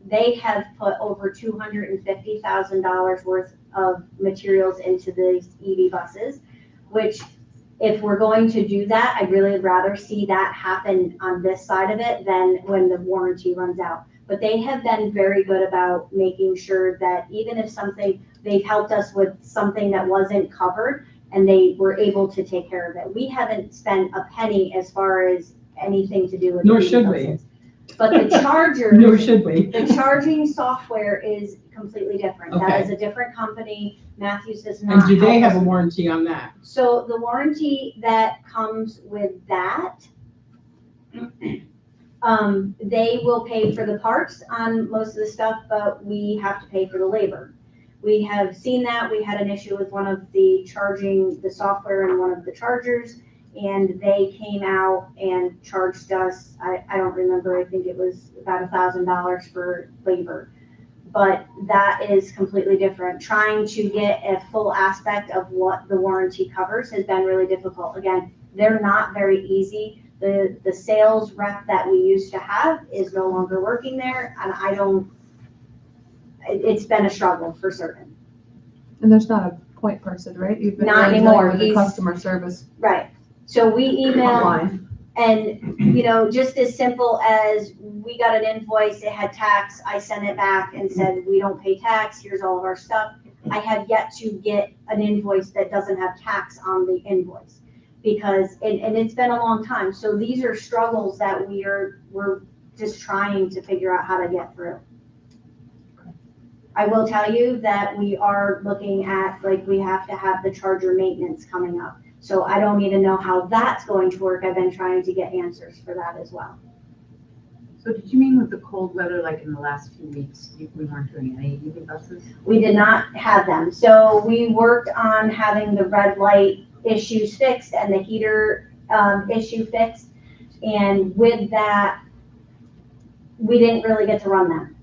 $250,000 worth of materials into these EV buses, which if we're going to do that, I'd really rather see that happen on this side of it than when the warranty runs out. But they have been very good about making sure that even if they've helped us with something that wasn't covered and they were able to take care of it. We haven't spent a penny as far as anything to do with Nor EV should we. buses. But the charger. Nor should we. The charging software is completely different. Okay. That is a different company. Matthews does not. And do they help have a us. warranty on that? So the warranty that comes with that, they will pay for the parts on most of the stuff, but we have to pay for the labor. We have seen that. We had an issue with one of the software in one of the chargers, and they came out and charged us, I don't remember, I think it was about $1,000 for labor. But that is completely different. Trying to get a full aspect of what the warranty covers has been really difficult. Again, they're not very easy. The sales rep that we used to have is no longer working there, and it's been a struggle for certain. And there's not a point person, right? You've been Not really anymore. dealing with the He's- customer service Right. So we email, online. and, just as simple as we got an invoice, it had tax, I sent it back and said, we don't pay tax, here's all of our stuff. I have yet to get an invoice that doesn't have tax on the invoice. Because, and it's been a long time, so these are struggles that we're just trying to figure out how to get through. I will tell you that we are looking at, we have to have the charger maintenance coming up. So I don't even know how that's going to work. I've been trying to get answers for that as well. So did you mean with the cold weather, like in the last few weeks, we weren't doing any EV buses? We did not have them. So we worked on having the red light issues fixed and the heater issue fixed. And with that, we didn't really get to run them.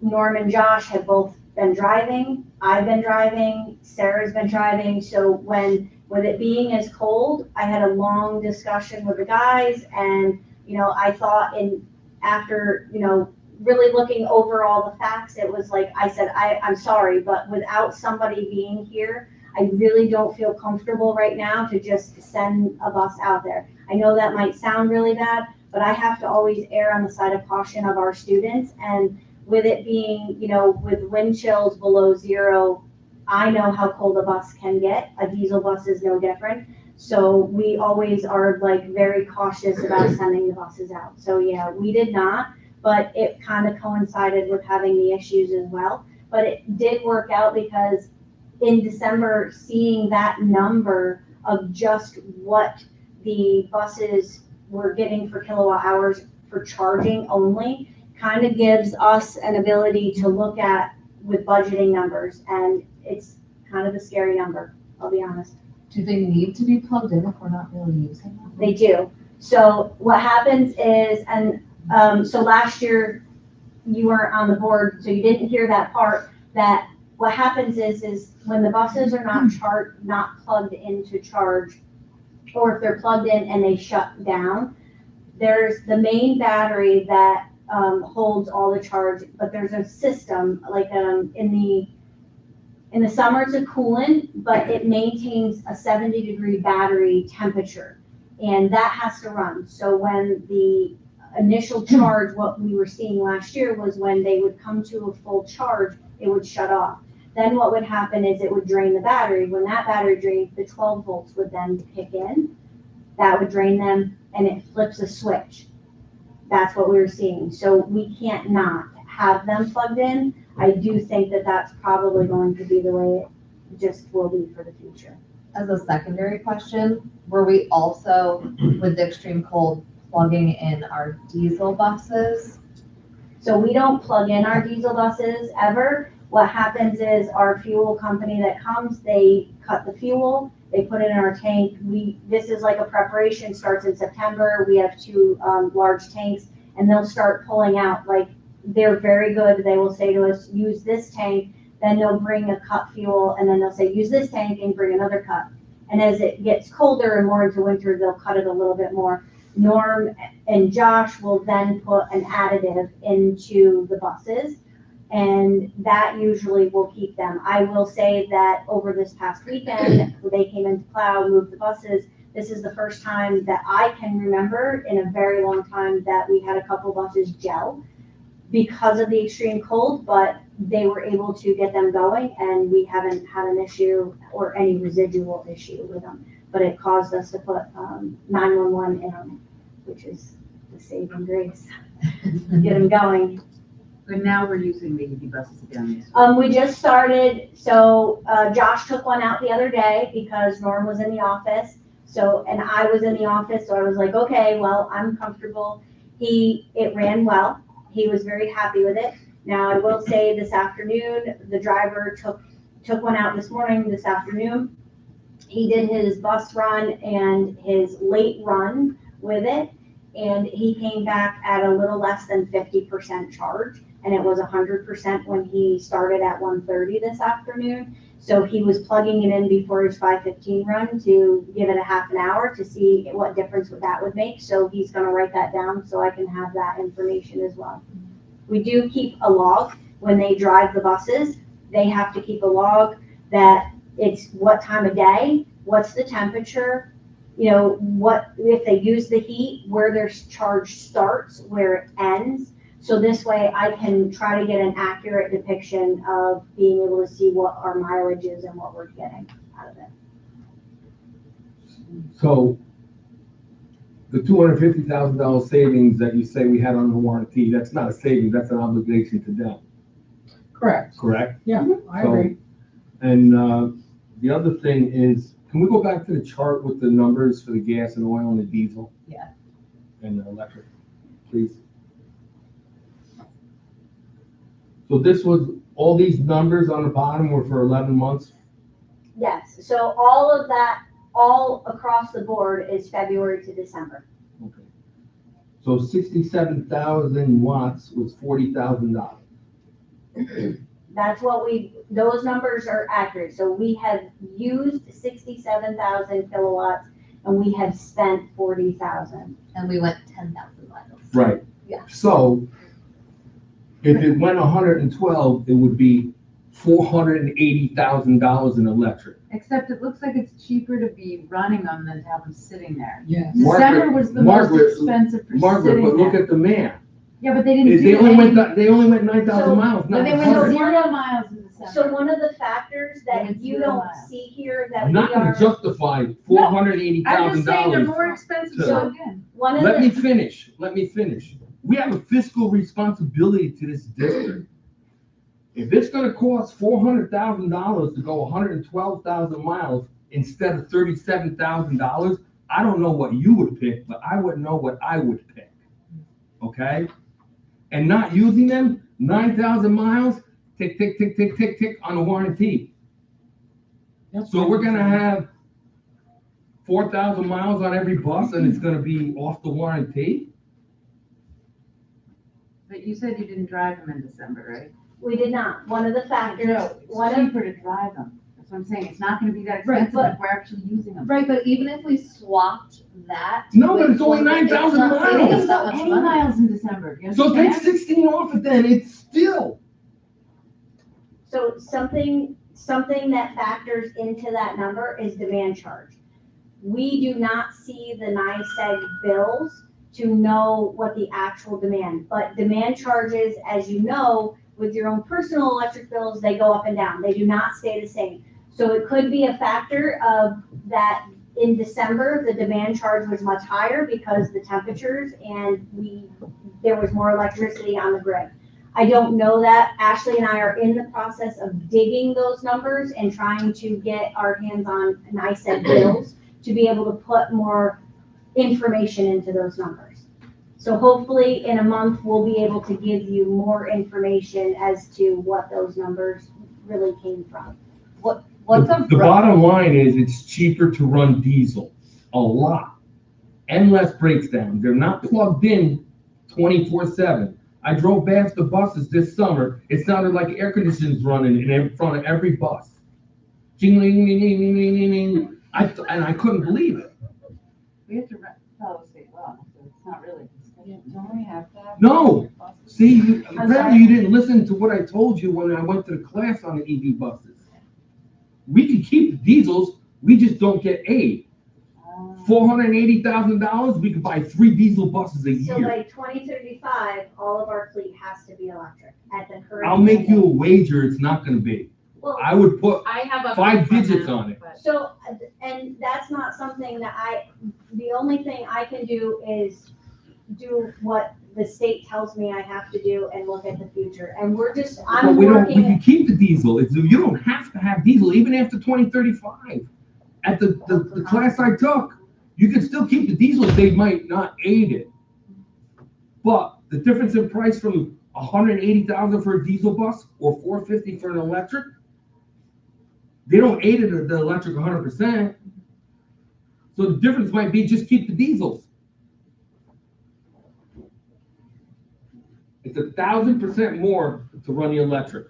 Norm and Josh have both been driving. I've been driving. Sarah's been driving. So with it being as cold, I had a long discussion with the guys, and I thought after really looking over all the facts, it was like I said, I'm sorry, but without somebody being here, I really don't feel comfortable right now to just send a bus out there. I know that might sound really bad, but I have to always err on the side of caution of our students. And with it being, with wind chills below zero, I know how cold a bus can get. A diesel bus is no different. So we always are very cautious about sending the buses out. So yeah, we did not, but it kind of coincided with having the issues as well. But it did work out because in December, seeing that number of just what the buses were getting for kilowatt hours for charging only kind of gives us an ability to look at with budgeting numbers. And it's kind of a scary number, I'll be honest. Do they need to be plugged in if we're not really using them? They do. So what happens is, and so last year you weren't on the board, so you didn't hear that part, that what happens is when the buses are not plugged in to charge, or if they're plugged in and they shut down, there's the main battery that holds all the charge, but there's a system in the summer it's a coolant, but it maintains a 70-degree battery temperature, and that has to run. So when the initial charge, what we were seeing last year was when they would come to a full charge, it would shut off. Then what would happen is it would drain the battery. When that battery drained, the 12 volts would then kick in. That would drain them, and it flips a switch. That's what we were seeing. So we can't not have them plugged in. I do think that that's probably going to be the way it just will be for the future. As a secondary question, were we also, with the extreme cold, plugging in our diesel buses? So we don't plug in our diesel buses ever. What happens is our fuel company that comes, they cut the fuel, they put it in our tank. This is like a preparation, starts in September. We have 2 large tanks, and they'll start pulling out, they're very good. They will say to us, use this tank, then they'll bring a cut fuel, and then they'll say, use this tank and bring another cut. And as it gets colder and more into winter, they'll cut it a little bit more. Norm and Josh will then put an additive into the buses, and that usually will keep them. I will say that over this past weekend, they came into Plow, moved the buses. This is the first time that I can remember in a very long time that we had a couple buses gel because of the extreme cold, but they were able to get them going, and we haven't had an issue or any residual issue with them. But it caused us to put 911 in them, which is the saving grace. Get them going. But now we're using the EV buses again. We just started, so, Josh took one out the other day because Norm was in the office. So, and I was in the office, so I was like, okay, well, I'm comfortable. It ran well. He was very happy with it. Now, I will say this afternoon, the driver took one out this morning, this afternoon. He did his bus run and his late run with it, and he came back at a little less than 50% charge, and it was 100% when he started at 1:30 this afternoon. So he was plugging it in before his 5:15 run to give it a half an hour to see what difference that would make. So he's gonna write that down so I can have that information as well. We do keep a log when they drive the buses. They have to keep a log that it's what time of day, what's the temperature, you know, what, if they use the heat, where their charge starts, where it ends. So this way I can try to get an accurate depiction of being able to see what our mileage is and what we're getting out of it. So the $250,000 savings that you say we had on the warranty, that's not a savings, that's an obligation to them, Correct. correct? Yeah, I So- agree. And the other thing is, can we go back to the chart with the numbers for the gas and oil and the diesel? Yeah. And the electric, please? So this was, all these numbers on the bottom were for 11 months? Yes, so all of that, all across the board is February to December. Okay. So 67,000 watts was $40,000. That's what those numbers are accurate. So we have used 67,000 kilowatts and we have spent 40,000. And we went 10,000 miles. Right. Yeah. So if it went 112, it would be $480,000 in electric. Except it looks like it's cheaper to be running them than to have them sitting there. Yes. December was the most Margaret, expensive for Margaret, sitting but look there. at the math. Yeah, but they didn't They do only any. they only went 9,000 So- miles, But not they went 100. 0 miles in December. So one of the factors They that went you 0 don't miles. see here that I'm we not gonna are, justify I'm just saying they're $480,000. more expensive to So- plug in. one of Let me the, finish. We have a fiscal responsibility to this district. If it's gonna cost $400,000 to go 112,000 miles instead of $37,000, I don't know what you would pick, but I wouldn't know what I would pick. Okay? And not using them, 9,000 miles, tick, tick, tick, tick, tick, tick on the warranty. That's So right. we're gonna have 4,000 miles on every bus and it's gonna be off the warranty? But you said you didn't drive them in December, right? we did not. One of the factors, No, one it's of, cheaper to drive them. That's what I'm saying. It's not gonna be that Right, expensive but- if we're actually using them. Right, but even if we swapped that. No, but with it's only one that- 9,000 it's not saving miles. us that much Any money. miles in December. You So take understand? 16 off it then, it's still. so something that factors into that number is demand charge. We do not see the NYSEG bills to know what the actual demand, but demand charges, as you know, with your own personal electric bills, they go up and down. They do not stay the same. So it could be a factor of that in December, the demand charge was much higher because the temperatures and there was more electricity on the grid. I don't know that. Ashley and I are in the process of digging those numbers and trying to get our hands on NYSEG bills to be able to put more information into those numbers. So hopefully in a month, we'll be able to give you more information as to what those numbers really came from. What's a The rough, bottom line is it's cheaper to run diesel, a lot, and less breaks down. They're not plugged in 24/7. I drove past the buses this summer. It sounded like air conditioning's running in front of every bus. Jing, ling, ling, ling, ling, ling, ling. And I couldn't believe it. We have to follow state law, so it's not really. Don't we have that? No. See, I'm apparently sorry. you didn't listen to what I told you when I went to the class on the EV buses. We can keep the diesels, we just don't get aid. $480,000, we could buy 3 diesel buses a So year. by 2035, all of our fleet has to be electric at the current. I'll make you a wager it's not gonna be. Well, I would put I have a. 5 digits on it. so, and that's not something that the only thing I can do is do what the state tells me I have to do and look at the future. And we're just, But I'm we working. can keep the diesel. You don't have to have diesel even after 2035. At the class I took, you can still keep the diesel. They might not aid it. But the difference in price from 180,000 for a diesel bus or 450 for an electric, they don't aid it the electric 100%. So the difference might be just keep the diesels. It's 1,000% more to run the electric.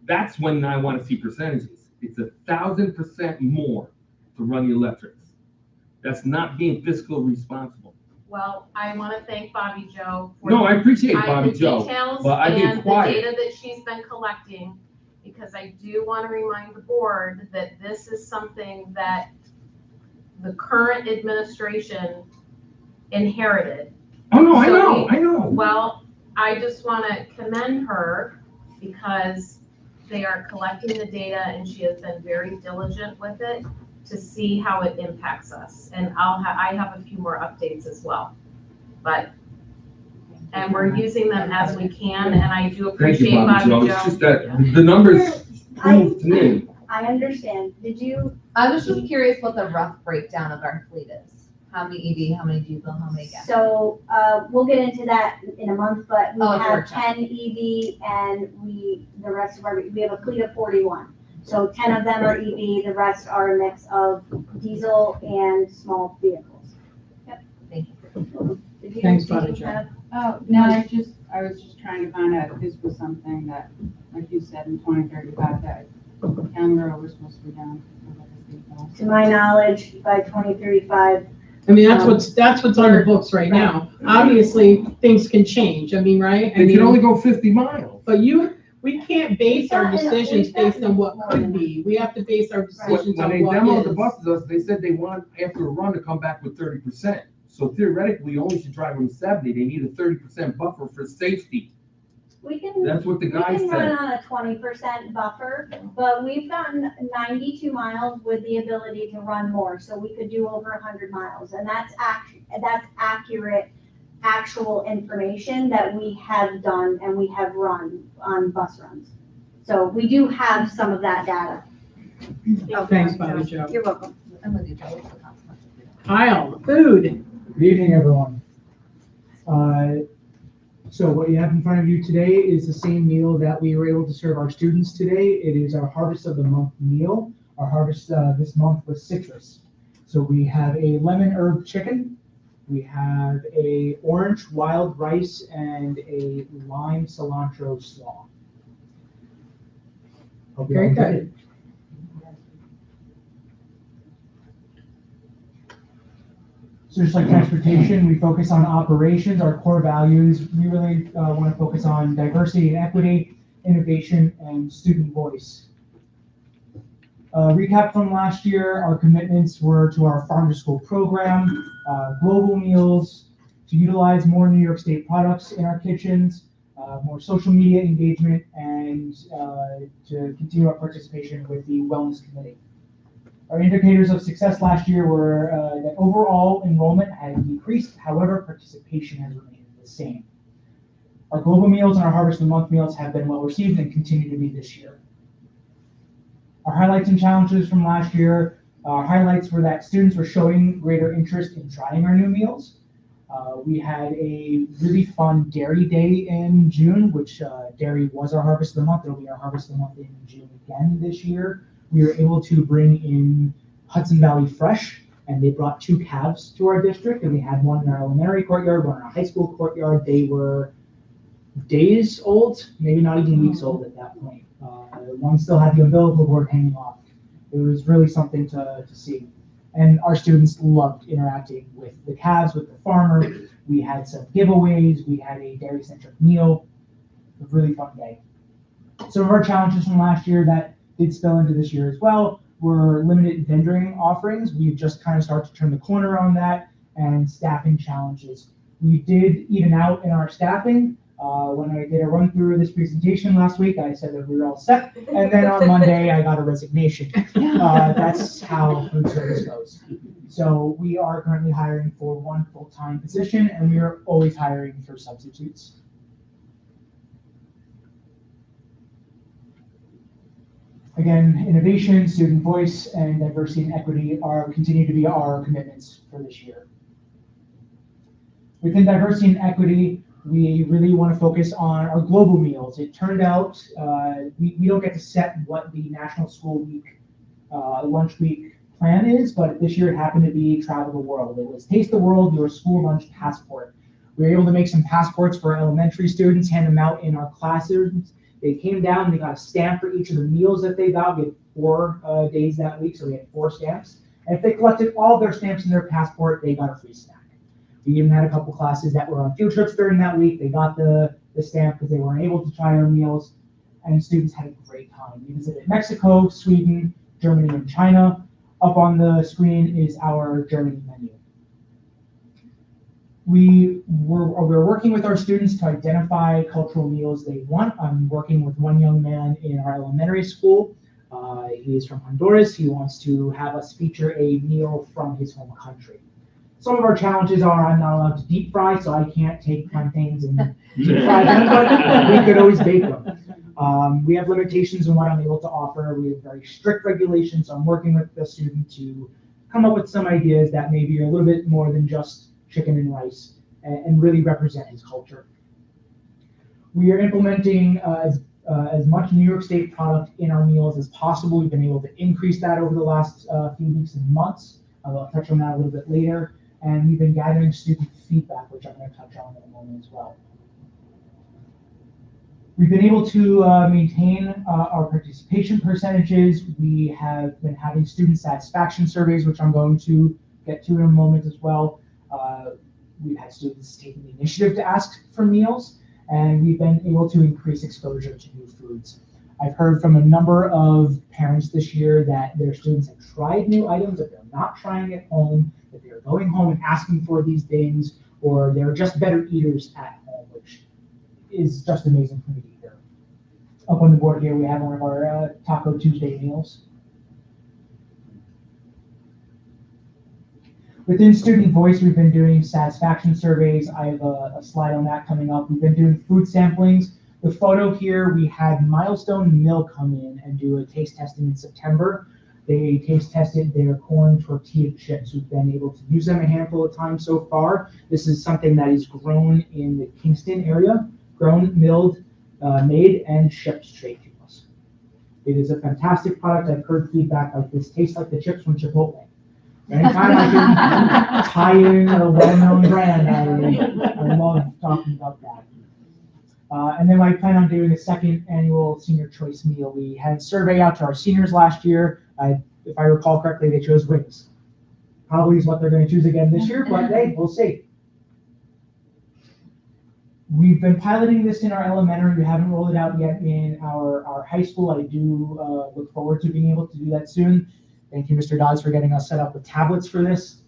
That's when I want to see percentages. It's 1,000% more to run the electrics. That's not being fiscally responsible. Well, I want to thank Bobby Joe for No, I appreciate Bobby the Joe, details but I've been and the quiet. data that she's been collecting, because I do want to remind the board that this is something that the current administration inherited. Oh, no, So I know. Well, I just want to commend her because they are collecting the data and she has been very diligent with it to see how it impacts us. And I have a few more updates as well. And we're using them as we can, and I do Thank you, appreciate Bobby Joe. Joe. It's just that the numbers prove to me. I understand. Did you, I was just curious what the rough breakdown of our fleet is. How many EV, how many diesel, how many gas? so, we'll get into that in a month, but we Oh, have workshop. 10 EV and the rest of we have a fleet of 41. So 10 of them are EV, the rest are a mix of diesel and small vehicles. Thank you. Did you- Thanks, did you Bobby Jo. have- Oh, no, I was just trying to find out if this was something that, like you said, in 2035, that calendar was supposed to be done. To my knowledge, by 2035, I mean, that's what's on the books right now. Obviously, things can change, I mean, right? I They can mean, only go 50 miles. But we can't base our We've gotten- decisions we've based gotten on what more could than be. We have to base our When decisions when on they what demoed the is. buses, they said they want, after a run, to come back with 30%. So theoretically, you only should drive them 70. They need a 30% buffer for safety. we can. That's what the We guy can run said. on a 20% buffer, but we've gotten 92 miles with the ability to run more, so we could do over 100 miles. And that's accurate, actual information that we have done and we have run on bus runs. So we do have some of that data. Thanks, Bobby Joe. You're welcome. I'm with you, Joe. What's the consequence? Kyle, food. Good evening, everyone. So what you have in front of you today is the same meal that we were able to serve our students today. It is our Harvest of the Month meal. Our harvest this month was citrus. So we have a lemon herb chicken, we have a orange wild rice, and a lime cilantro slaw. Hope you all Very enjoy good. it. So just like transportation, we focus on operations, our core values. We really want to focus on diversity and equity, innovation, and student voice. Recap from last year, our commitments were to our farm to school program, global meals, to utilize more New York State products in our kitchens, more social media engagement, and to continue our participation with the Wellness Committee. Our indicators of success last year were that overall enrollment had decreased, however, participation has remained the same. Our global meals and our Harvest of the Month meals have been well received and continue to be this year. Our highlights and challenges from last year, highlights were that students were showing greater interest in trying our new meals. We had a really fun dairy day in June, which dairy was our Harvest of the Month. It'll be our Harvest of the Month in June again this year. We were able to bring in Hudson Valley Fresh, and they brought 2 calves to our district, and we had one in our elementary courtyard, one in our high school courtyard. They were days old, maybe not even weeks old at that point. One still had the umbilical cord hanging off. It was really something to see. And our students loved interacting with the calves, with the farmer. We had some giveaways. We had a dairy-centric meal. It was a really fun day. Some of our challenges from last year that did spill into this year as well were limited vendoring offerings. We've just kind of started to turn the corner on that, and staffing challenges. We did even out in our staffing. When I did a run through of this presentation last week, I said that we were all set, and then on Monday I got a resignation. That's how food service goes. So we are currently hiring for one full-time position, and we are always hiring for substitutes. Again, innovation, student voice, and diversity and equity continue to be our commitments for this year. Within diversity and equity, we really want to focus on our global meals. It turned out we don't get to set what the National School Week, lunch week plan is, but this year it happened to be Travel the World. It was Taste the World, your school lunch passport. We were able to make some passports for our elementary students, hand them out in our classrooms. They came down and they got a stamp for each of the meals that they got. We had 4 days that week, so we had 4 stamps. And if they collected all of their stamps in their passport, they got a free snack. We even had a couple classes that were on field trips during that week. They got the stamp because they weren't able to try our meals, and students had a great time. We visited Mexico, Sweden, Germany, and China. Up on the screen is our Germany menu. We're working with our students to identify cultural meals they want. I'm working with one young man in our elementary school. He is from Honduras. He wants to have us feature a meal from his home country. Some of our challenges are I'm not allowed to deep fry, so I can't take plantains and deep fry them, but we could always bake them. We have limitations in what I'm able to offer. We have very strict regulations, so I'm working with the student to come up with some ideas that maybe are a little bit more than just chicken and rice and really represent his culture. We are implementing as much New York State product in our meals as possible. We've been able to increase that over the last few weeks and months. I'll touch on that a little bit later. And we've been gathering student feedback, which I'm going to touch on in a moment as well. We've been able to maintain our participation percentages. We have been having student satisfaction surveys, which I'm going to get to in a moment as well. We've had students taking the initiative to ask for meals, and we've been able to increase exposure to new foods. I've heard from a number of parents this year that their students have tried new items that they're not trying at home, that they're going home and asking for these things, or they're just better eaters at home, which is just amazing for me to hear. Up on the board here, we have one of our Taco Tuesday meals. Within Student Voice, we've been doing satisfaction surveys. I have a slide on that coming up. We've been doing food samplings. The photo here, we had Milestone Mill come in and do a taste testing in September. They taste tested their corn tortilla chips. We've been able to use them a handful of times so far. This is something that is grown in the Kingston area, grown, milled, made, and shipped straight to us. It is a fantastic product. I've heard feedback like this tastes like the chips from Chipotle. Anytime I can tie in a well-known brand, I love talking about that. And then I plan on doing a second annual senior choice meal. We had a survey out to our seniors last year. If I recall correctly, they chose wings. Probably is what they're going to choose again this year, but hey, we'll see. We've been piloting this in our elementary. We haven't rolled it out yet in our high school. I do look forward to being able to do that soon. Thank you, Mr. Dodds, for getting us set up with tablets for this.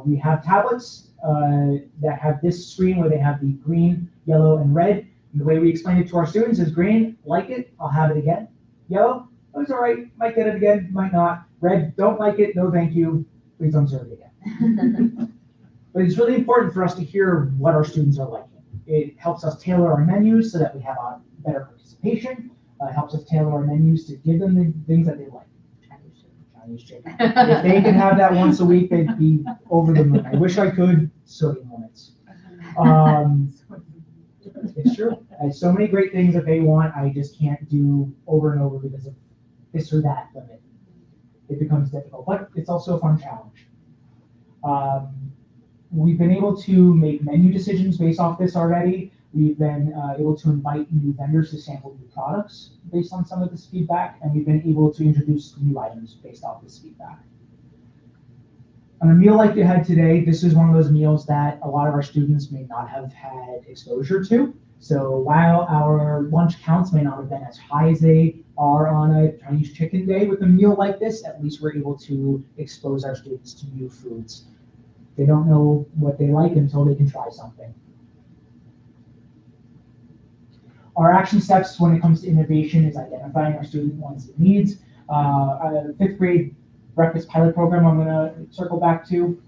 We have tablets that have this screen where they have the green, yellow, and red. And the way we explain it to our students is green, like it, I'll have it again. Yellow, oh, it's all right, might get it again, might not. Red, don't like it, no thank you, please don't serve it again. But it's really important for us to hear what our students are liking. It helps us tailor our menus so that we have a better participation. It helps us tailor our menus to give them the things that they like. Chinese chicken. If they could have that once a week, they'd be over the moon. I wish I could, sodium limits. It's true. I have so many great things that they want, I just can't do over and over because of this or that limit. It becomes difficult, but it's also a fun challenge. We've been able to make menu decisions based off this already. We've been able to invite new vendors to sample new products based on some of this feedback, and we've been able to introduce new items based off this feedback. On a meal like you had today, this is one of those meals that a lot of our students may not have had exposure to. So while our lunch counts may not have been as high as they are on a Chinese chicken day with a meal like this, at least we're able to expose our students to new foods. They don't know what they like until they can try something. Our action steps when it comes to innovation is identifying our student wants and needs. Fifth grade breakfast pilot program I'm gonna circle back to.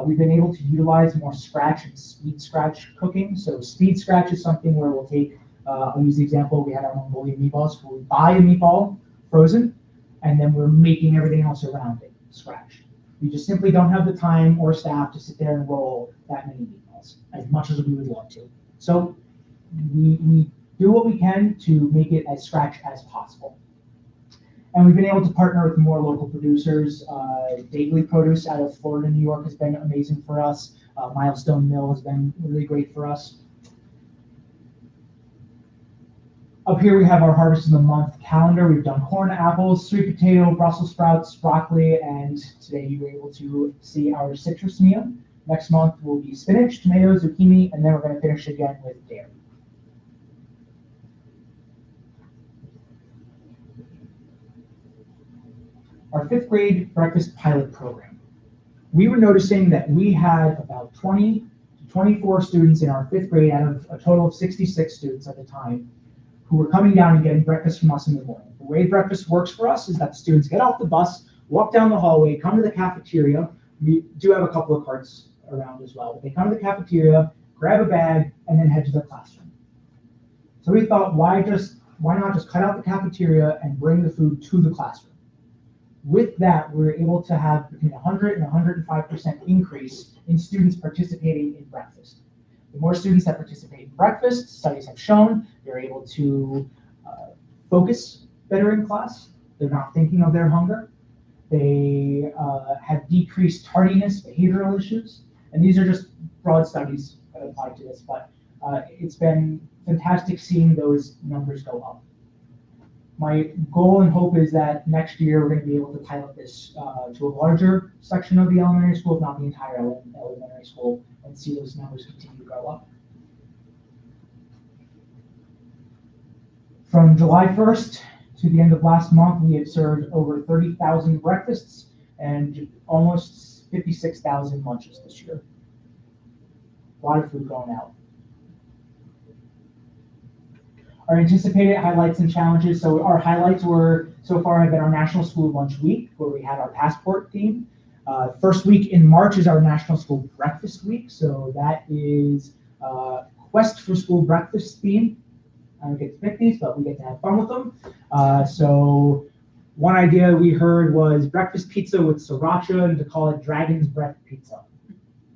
We've been able to utilize more scratch and speed scratch cooking. So speed scratch is something where we'll take, I'll use the example, we had our Mongolian meatballs, where we buy a meatball frozen, and then we're making everything else around it scratch. We just simply don't have the time or staff to sit there and roll that many meatballs, as much as we would love to. So we do what we can to make it as scratch as possible. And we've been able to partner with more local producers. Daily Produce out of Florida, New York has been amazing for us. Milestone Mill has been really great for us. Up here we have our Harvest of the Month calendar. We've done corn, apples, sweet potato, Brussels sprouts, broccoli, and today you were able to see our citrus meal. Next month will be spinach, tomatoes, zucchini, and then we're going to finish again with dairy. Our 5th grade breakfast pilot program. We were noticing that we had about 20 to 24 students in our 5th grade out of a total of 66 students at the time who were coming down and getting breakfast from us in the morning. The way breakfast works for us is that the students get off the bus, walk down the hallway, come to the cafeteria. We do have a couple of carts around as well, but they come to the cafeteria, grab a bag, and then head to their classroom. So we thought, why not just cut out the cafeteria and bring the food to the classroom? With that, we were able to have between 100 and 105% increase in students participating in breakfast. The more students that participate in breakfast, studies have shown, they're able to focus better in class. They're not thinking of their hunger. They have decreased tardiness, behavioral issues, and these are just broad studies that apply to this, but it's been fantastic seeing those numbers go up. My goal and hope is that next year we're going to be able to pilot this to a larger section of the elementary school, if not the entire elementary school, and see those numbers continue to go up. From July 1st to the end of last month, we have served over 30,000 breakfasts and almost 56,000 lunches this year. A lot of food going out. Our anticipated highlights and challenges. So our highlights so far have been our National School Lunch Week, where we had our passport theme. First week in March is our National School Breakfast Week. So that is Quest for School Breakfast theme. I don't get to pick these, but we get to have fun with them. So one idea we heard was breakfast pizza with sriracha, and to call it Dragon's Breath Pizza.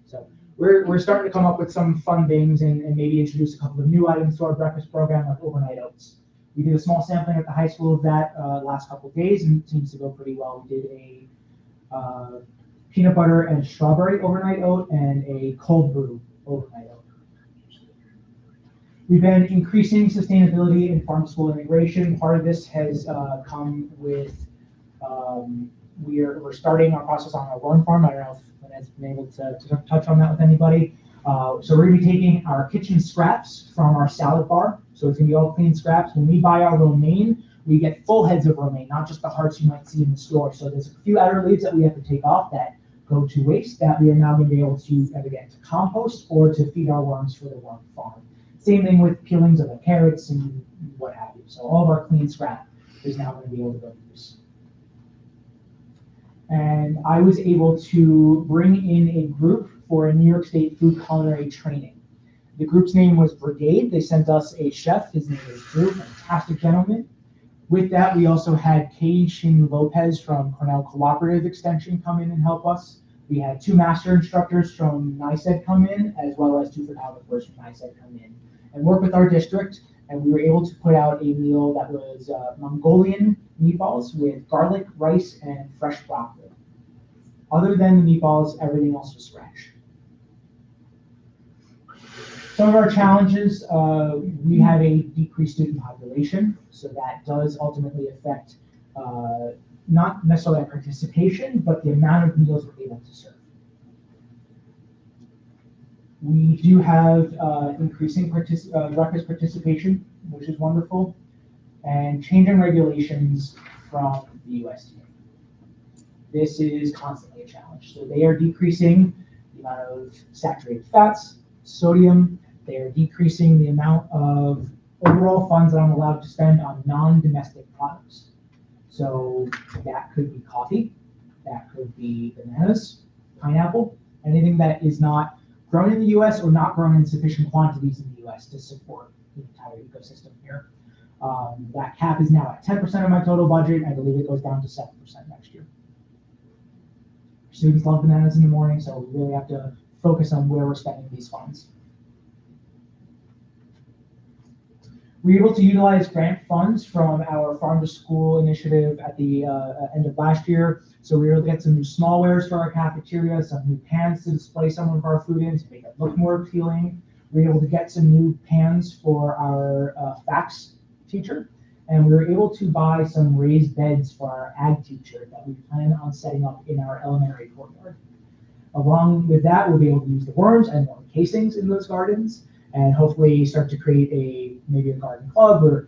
So we're starting to come up with some fun things and maybe introduce a couple of new items to our breakfast program, like overnight oats. We did a small sampling at the high school of that last couple of days, and it seems to go pretty well. We did a peanut butter and strawberry overnight oat and a cold brew overnight oat. We've been increasing sustainability in farm-to-school integration. Part of this has come with, we're starting our process on our worm farm. I don't know if Lynette's been able to touch on that with anybody. So we're gonna be taking our kitchen scraps from our salad bar. So it's gonna be all clean scraps. When we buy our romaine, we get full heads of romaine, not just the hearts you might see in the store. So there's a few outer leaves that we have to take off that go to waste that we are now gonna be able to either get to compost or to feed our worms for the worm farm. Same thing with peelings of the carrots and what have you. So all of our clean scrap is now going to be able to go to use. And I was able to bring in a group for a New York State food culinary training. The group's name was Brigade. They sent us a chef. His name is Drew, fantastic gentleman. With that, we also had Kay Shin Lopez from Cornell Cooperative Extension come in and help us. We had 2 master instructors from NYSED come in, as well as 2 photographers from NYSED come in and work with our district, and we were able to put out a meal that was Mongolian meatballs with garlic, rice, and fresh broccoli. Other than the meatballs, everything else was scratch. Some of our challenges, we have a decreased student population, so that does ultimately affect not necessarily our participation, but the amount of meals we're able to serve. We do have increasing breakfast participation, which is wonderful, and changing regulations from the USDA. This is constantly a challenge. So they are decreasing the amount of saturated fats, sodium. They are decreasing the amount of overall funds that I'm allowed to spend on non-domestic products. So that could be coffee, that could be bananas, pineapple, anything that is not grown in the US or not grown in sufficient quantities in the US to support the entire ecosystem here. That cap is now at 10% of my total budget. I believe it goes down to 7% next year. Students love bananas in the morning, so we really have to focus on where we're spending these funds. We were able to utilize grant funds from our farm to school initiative at the end of last year. So we were able to get some new smallwares for our cafeteria, some new pans to display some of our food in to make it look more appealing. We were able to get some new pans for our fax teacher. And we were able to buy some raised beds for our ag teacher that we plan on setting up in our elementary courtyard. Along with that, we'll be able to use the worms and more casings in those gardens, and hopefully start to create maybe a garden club, or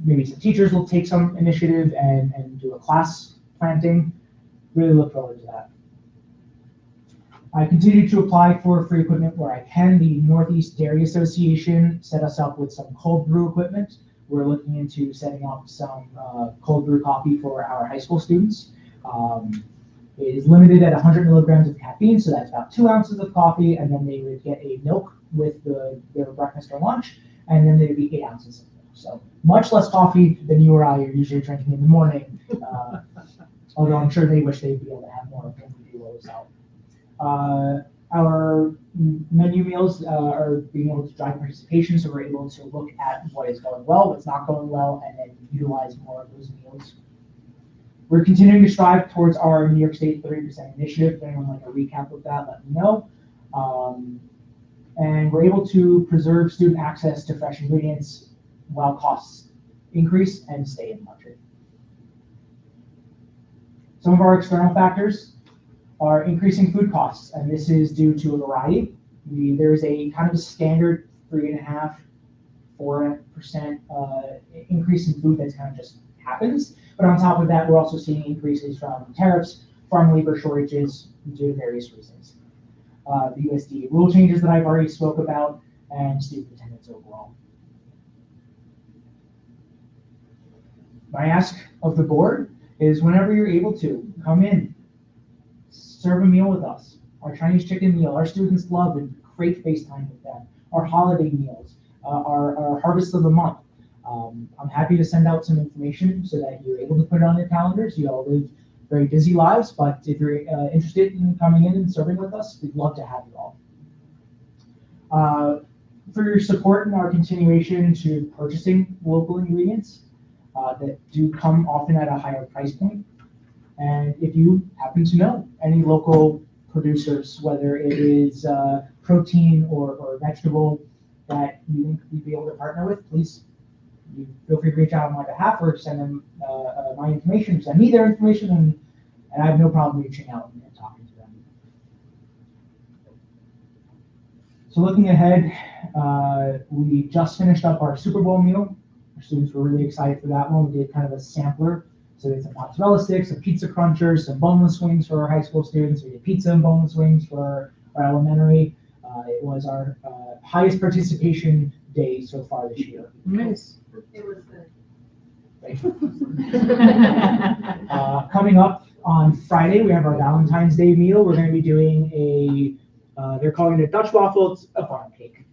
maybe some teachers will take some initiative and do a class planting. Really look forward to that. I continue to apply for free equipment where I can. The Northeast Dairy Association set us up with some cold brew equipment. We're looking into setting up some cold brew coffee for our high school students. It is limited at 100 milligrams of caffeine, so that's about 2 ounces of coffee, and then they would get a milk with their breakfast or lunch, and then there'd be 8 ounces of milk. So much less coffee than you or I are usually drinking in the morning, although I'm sure they wish they'd be able to have more when we do roll this out. Our menu meals are being able to drive participation, so we're able to look at what is going well, what's not going well, and then utilize more of those meals. We're continuing to strive towards our New York State 30% initiative. If anyone would like a recap of that, let me know. And we're able to preserve student access to fresh ingredients while costs increase and stay in budget. Some of our external factors are increasing food costs, and this is due to a variety. There's a kind of a standard 3.5–4% increase in food that kind of just happens. But on top of that, we're also seeing increases from tariffs, farm labor shortages due to various reasons. The USDA rule changes that I've already spoke about, and student attendance overall. My ask of the board is whenever you're able to, come in, serve a meal with us. Our Chinese chicken meal, our students love and great FaceTime with them. Our holiday meals, our harvest of the month. I'm happy to send out some information so that you're able to put it on your calendars. You all live very busy lives, but if you're interested in coming in and serving with us, we'd love to have you all. For your support in our continuation to purchasing local ingredients that do come often at a higher price point. And if you happen to know any local producers, whether it is protein or vegetable that you think we'd be able to partner with, please you feel free to reach out on my behalf or send them my information, send me their information, and I have no problem reaching out and talking to them. So looking ahead, we just finished up our Super Bowl meal. Our students were really excited for that one. We did kind of a sampler. So we had some mozzarella sticks, some pizza crunchers, some boneless wings for our high school students. We did pizza and boneless wings for our elementary. It was our highest participation day so far this year. Nice. It was good. Coming up on Friday, we have our Valentine's Day meal. We're going to be doing they're calling it a Dutch waffle. It's a farm cake,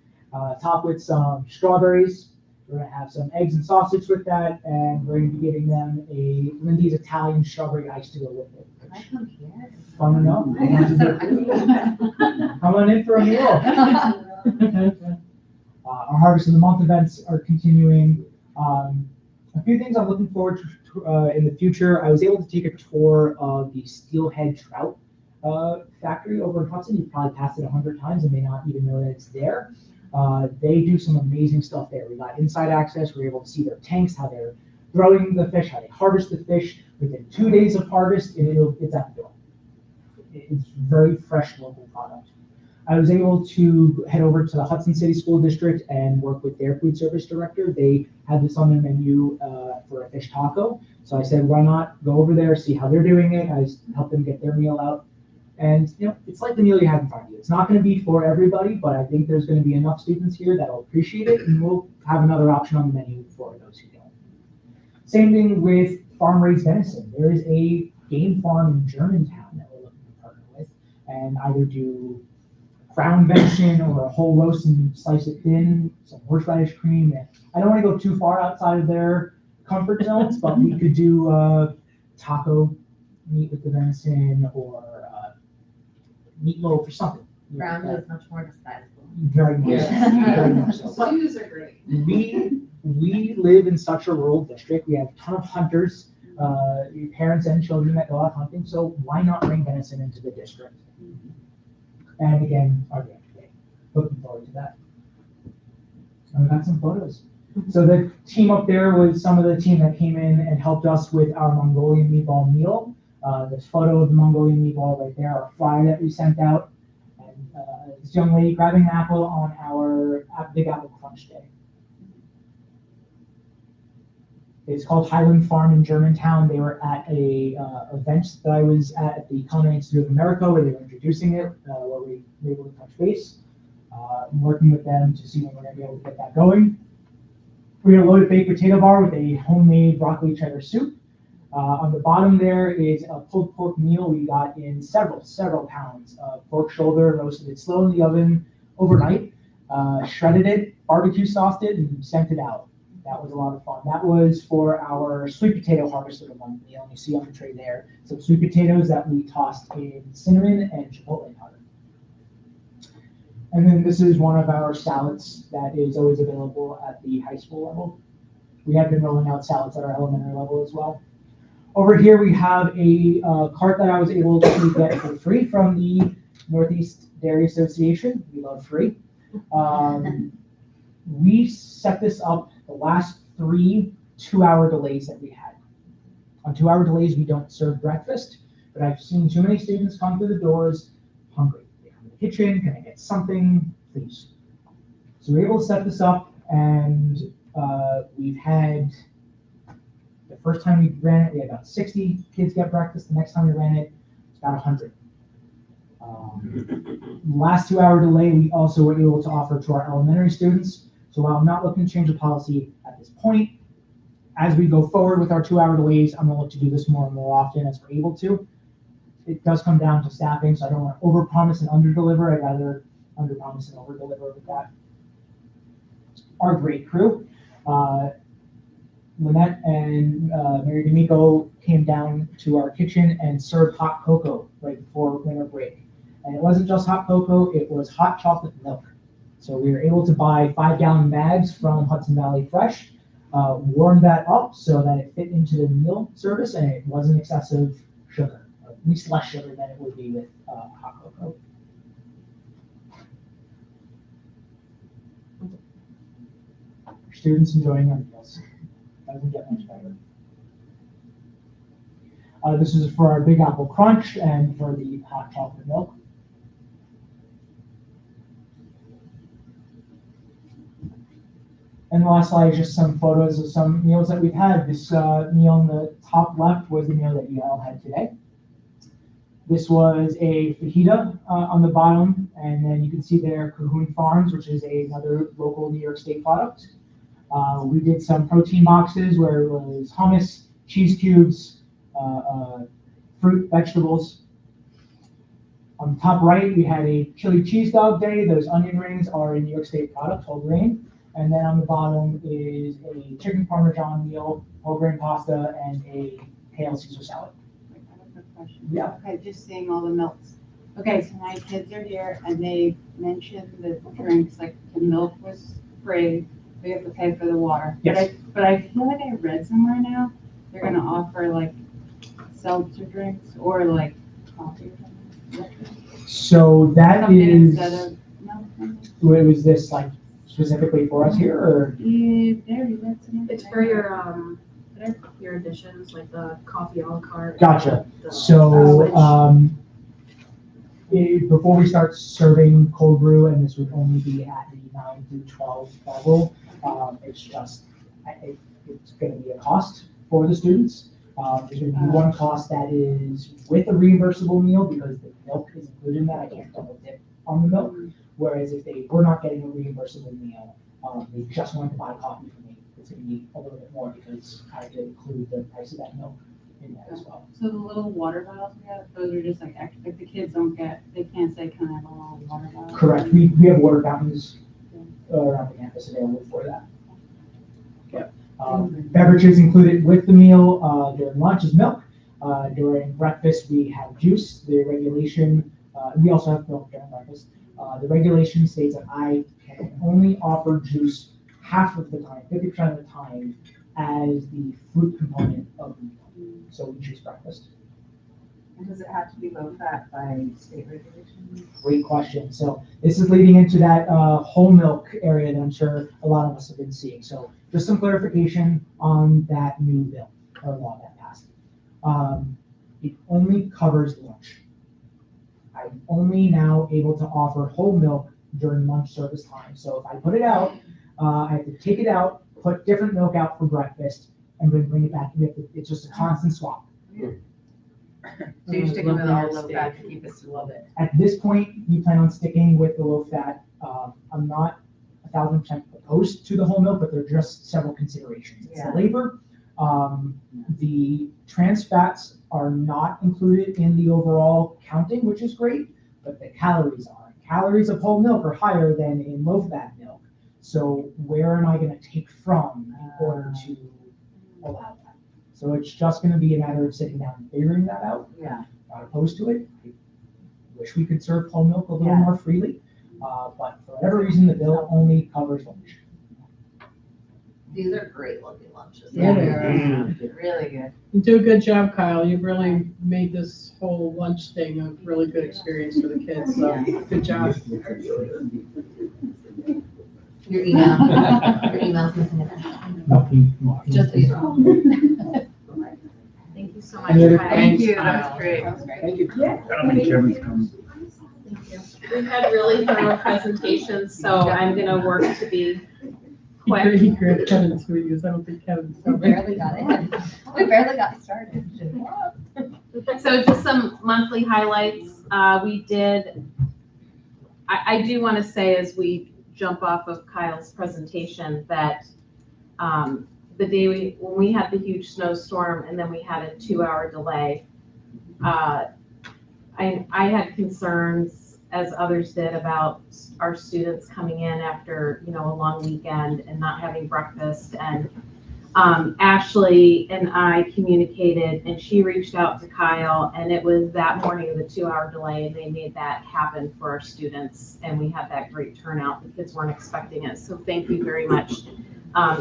topped with some strawberries. We're going to have some eggs and sausage with that, and we're going to be giving them a Lindy's Italian strawberry ice to go with it. Can I come here? Fun to know. Come on in for a meal. Our Harvest of the Month events are continuing. A few things I'm looking forward to in the future. I was able to take a tour of the Steelhead Trout factory over in Hudson. You've probably passed it 100 times and may not even know that it's there. They do some amazing stuff there. We got inside access. We were able to see their tanks, how they're throwing the fish, how they harvest the fish. Within 2 days of harvest, it's at the door. It's very fresh local product. I was able to head over to the Hudson City School District and work with their food service director. They had this on their menu for a fish taco. So I said, why not go over there, see how they're doing it. I helped them get their meal out. And it's like the meal you have in front of you. It's not going to be for everybody, but I think there's going to be enough students here that'll appreciate it, and we'll have another option on the menu for those who don't. Same thing with farm-raised venison. There is a game farm in Germantown that we're looking to partner with and either do ground venison or a whole roast and slice it thin, some horseradish cream. And I don't want to go too far outside of their comfort zones, but we could do taco meat with the venison or meatloaf or something. Ground is much more disguisable. Very much, Yeah. very much so. But Stews are great. we live in such a rural district. We have a ton of hunters, parents and children that go out hunting. So why not bring venison into the district? And again, our day today. Looking forward to that. And we got some photos. So the team up there was some of the team that came in and helped us with our Mongolian meatball meal. This photo of the Mongolian meatball right there, our flyer that we sent out. And this young lady grabbing an apple on our Big Apple Crunch Day. It's called Highland Farm in Germantown. They were at a event that I was at the Culinary Institute of America where they were introducing it, where we were able to touch base. I'm working with them to see when we're going to be able to get that going. We had a loaded baked potato bar with a homemade broccoli cheddar soup. On the bottom there is a pulled pork meal we got in several pounds of pork shoulder, roasted it slow in the oven overnight, shredded it, barbecue sauced it, and sent it out. That was a lot of fun. That was for our sweet potato harvest of the month meal. You see on the tray there some sweet potatoes that we tossed in cinnamon and chipotle powder. And then this is one of our salads that is always available at the high school level. We have been rolling out salads at our elementary level as well. Over here we have a cart that I was able to get for free from the Northeast Dairy Association. We love free. We set this up the last 3 2-hour delays that we had. On 2-hour delays, we don't serve breakfast, but I've seen too many students come through the doors hungry. They come to the kitchen, can I get something, please? So we're able to set this up, and we've had, the first time we ran it, we had about 60 kids get breakfast. The next time we ran it, it's about 100. Last 2-hour delay, we also were able to offer to our elementary students. So while I'm not looking to change the policy at this point, as we go forward with our 2-hour delays, I'm gonna look to do this more and more often as we're able to. It does come down to staffing, so I don't want to overpromise and underdeliver. I'd rather underpromise and overdeliver with that. Our great crew, Lynette and Mary D'Amico came down to our kitchen and served hot cocoa right before winter break. And it wasn't just hot cocoa, it was hot chocolate milk. So we were able to buy 5-gallon bags from Hudson Valley Fresh, warm that up so that it fit into the meal service and it wasn't excessive sugar, at least less sugar than it would be with hot cocoa. Students enjoying our meals. Doesn't get much better. This is for our Big Apple Crunch and for the hot chocolate milk. And the last slide is just some photos of some meals that we've had. This meal on the top left was the meal that you all had today. This was a fajita on the bottom, and then you can see there Cahoon Farms, which is another local New York State product. We did some protein boxes where it was hummus, cheese cubes, fruit, vegetables. On the top right, we had a chili cheese dog day. Those onion rings are a New York State product, whole grain. And then on the bottom is a chicken parmesan meal, whole grain pasta, and a pale Caesar salad. I have a quick question. Yeah. Okay, just seeing all the milks. Okay, so my kids are here and they mentioned the drinks, like the milk was free, we have to pay for the water. Yes. But I feel like I read somewhere now, they're gonna offer like seltzer drinks or like coffee or something. So that Something is, instead of milk. was this like specifically for us here, or? Yeah, there you read something. It's for your additions, like the coffee a la carte. Gotcha. the So, sandwich. before we start serving cold brew, and this would only be at the 9 through 12 level, it's just, it's gonna be a cost for the students. There's gonna be one cost that is with a reimbursable meal because the milk is included in that. I can't double dip on the milk. Whereas if they were not getting a reimbursable meal, they just wanted to buy coffee from me, it's gonna be a little bit more because I have to include the price of that milk. in that as well. So the little water bottles we have, those are just like, like the kids don't get, they can't say, can I have a little water bottle? Correct, we have water fountains around the campus available for that. Yep. Beverages included with the meal, during lunch is milk. During breakfast, we have juice. The regulation, we also have milk during breakfast. The regulation states that I can only offer juice half of the time, 50% of the time, as the fruit component of the meal. So we choose breakfast. And does it have to be low fat by state regulations? Great question. So this is leading into that whole milk area that I'm sure a lot of us have been seeing. So just some clarification on that new bill or law that passed. It only covers lunch. I'm only now able to offer whole milk during lunch service time. So if I put it out, I have to take it out, put different milk out for breakfast, and then bring it back. It's just a constant swap. So you're sticking with all low fat to keep us, love it. At this point, we plan on sticking with the low fat. I'm not 1,000% opposed to the whole milk, but there are just several considerations. It's the labor. The trans fats are not included in the overall counting, which is great, but the calories are. Calories of whole milk are higher than in low fat milk. So where am I going to take from in order to allow that? So it's just going to be a matter of sitting down and figuring that out. Yeah. Not opposed to it. I wish we could serve whole milk a little more freely, but for whatever reason, the bill only covers lunch. These are great looking lunches. Yeah, they are. Really good. You do a good job, Kyle. You've really made this whole lunch thing a really good experience for the kids, so good job. Your email's missing it. Just so you know. Thank you so much. Any other Kyle. thanks, you, Kyle? that was great. Thank you. I don't think Kevin's coming. Thank you. We've had really thorough presentations, so I'm gonna work to be quick. He grabbed Kevin's for you, I don't think Kevin's We coming. barely got in. We barely got started. So just some monthly highlights. We did, I do want to say as we jump off of Kyle's presentation that the day when we had the huge snowstorm and then we had a 2-hour delay, I had concerns, as others did, about our students coming in after, a long weekend and not having breakfast. And Ashley and I communicated, and she reached out to Kyle, and it was that morning of the 2-hour delay, and they made that happen for our students, and we had that great turnout. The kids weren't expecting it, so thank you very much.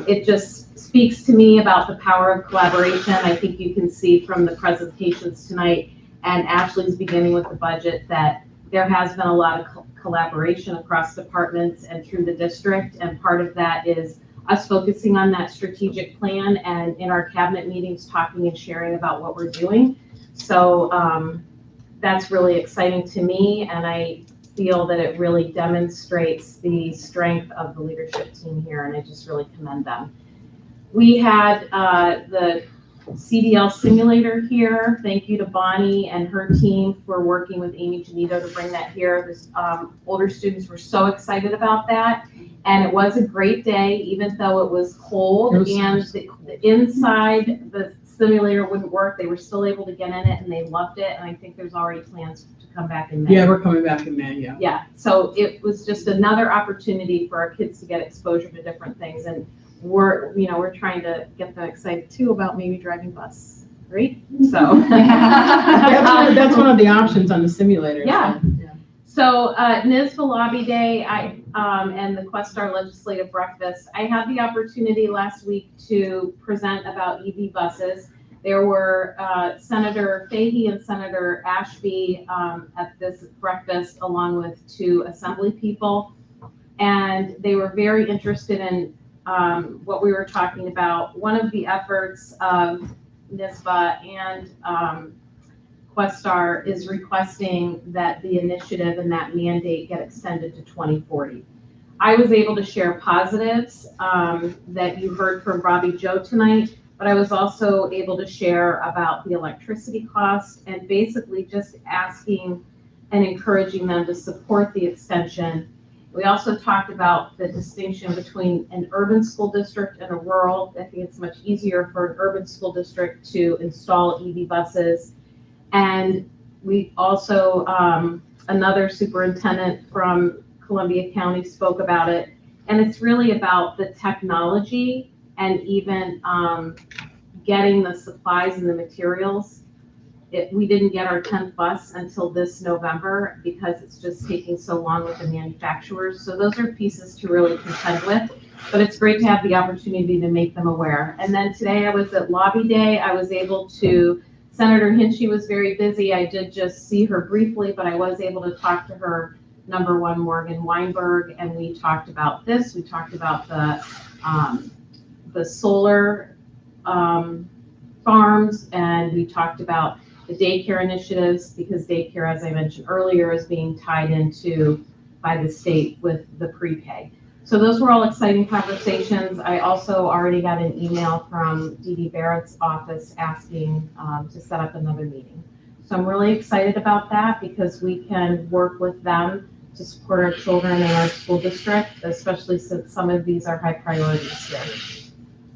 It just speaks to me about the power of collaboration. I think you can see from the presentations tonight and Ashley's beginning with the budget that there has been a lot of collaboration across departments and through the district, and part of that is us focusing on that strategic plan and in our cabinet meetings talking and sharing about what we're doing. So that's really exciting to me, and I feel that it really demonstrates the strength of the leadership team here, and I just really commend them. We had the CDL simulator here. Thank you to Bonnie and her team for working with Amy Janito to bring that here. This, older students were so excited about that. And it was a great day, even though it was cold and the inside, the simulator wouldn't work. They were still able to get in it and they loved it. And I think there's already plans to come back in May. Yeah, we're coming back in May, yeah. Yeah, so it was just another opportunity for our kids to get exposure to different things. And we're trying to get them excited too about maybe driving bus, right? So. That's one of the options on the simulator. Yeah. So NYSSBA Lobby Day and the Questar Legislative Breakfast, I had the opportunity last week to present about EV buses. There were Senator Fahey and Senator Ashby at this breakfast, along with 2 Assembly people. And they were very interested in what we were talking about. One of the efforts of NYSSBA and Questar is requesting that the initiative and that mandate get extended to 2040. I was able to share positives that you heard from Robbie Joe tonight, but I was also able to share about the electricity cost and basically just asking and encouraging them to support the extension We also talked about the distinction between an urban school district and a rural. I think it's much easier for an urban school district to install EV buses. And we also, another superintendent from Columbia County spoke about it. And it's really about the technology and even getting the supplies and the materials. We didn't get our 10th bus until this November because it's just taking so long with the manufacturers. So those are pieces to really contend with, but it's great to have the opportunity to make them aware. And then today I was at Lobby Day. I was able to, Senator Hinchy was very busy. I did just see her briefly, but I was able to talk to her number one, Morgan Weinberg, and we talked about this. We talked about the solar farms, and we talked about the daycare initiatives, because daycare, as I mentioned earlier, is being tied into by the state with the pre-K. So those were all exciting conversations. I also already got an email from Dee Dee Barrett's office asking to set up another meeting. So I'm really excited about that because we can work with them to support our children in our school district, especially since some of these are high priorities here.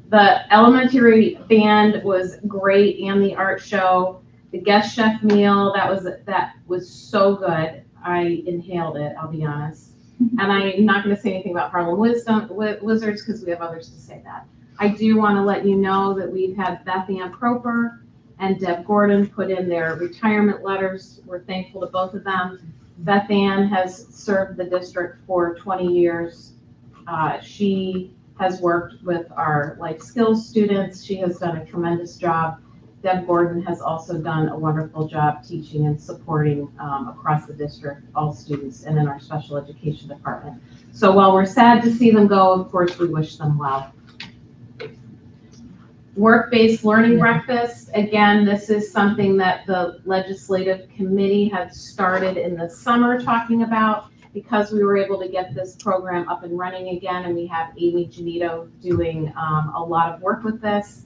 The elementary band was great, and the art show. The guest chef meal, that was so good. I inhaled it, I'll be honest. And I'm not going to say anything about Harlem Wizards because we have others to say that. I do want to let you know that we've had Beth Ann Proper and Deb Gordon put in their retirement letters. We're thankful to both of them. Beth Ann has served the district for 20 years. She has worked with our life skills students. She has done a tremendous job. Deb Gordon has also done a wonderful job teaching and supporting across the district, all students, and in our special education department. So while we're sad to see them go, of course, we wish them well. Work-based learning breakfast. Again, this is something that the legislative committee had started in the summer talking about, because we were able to get this program up and running again, and we have Amy Janito doing a lot of work with this.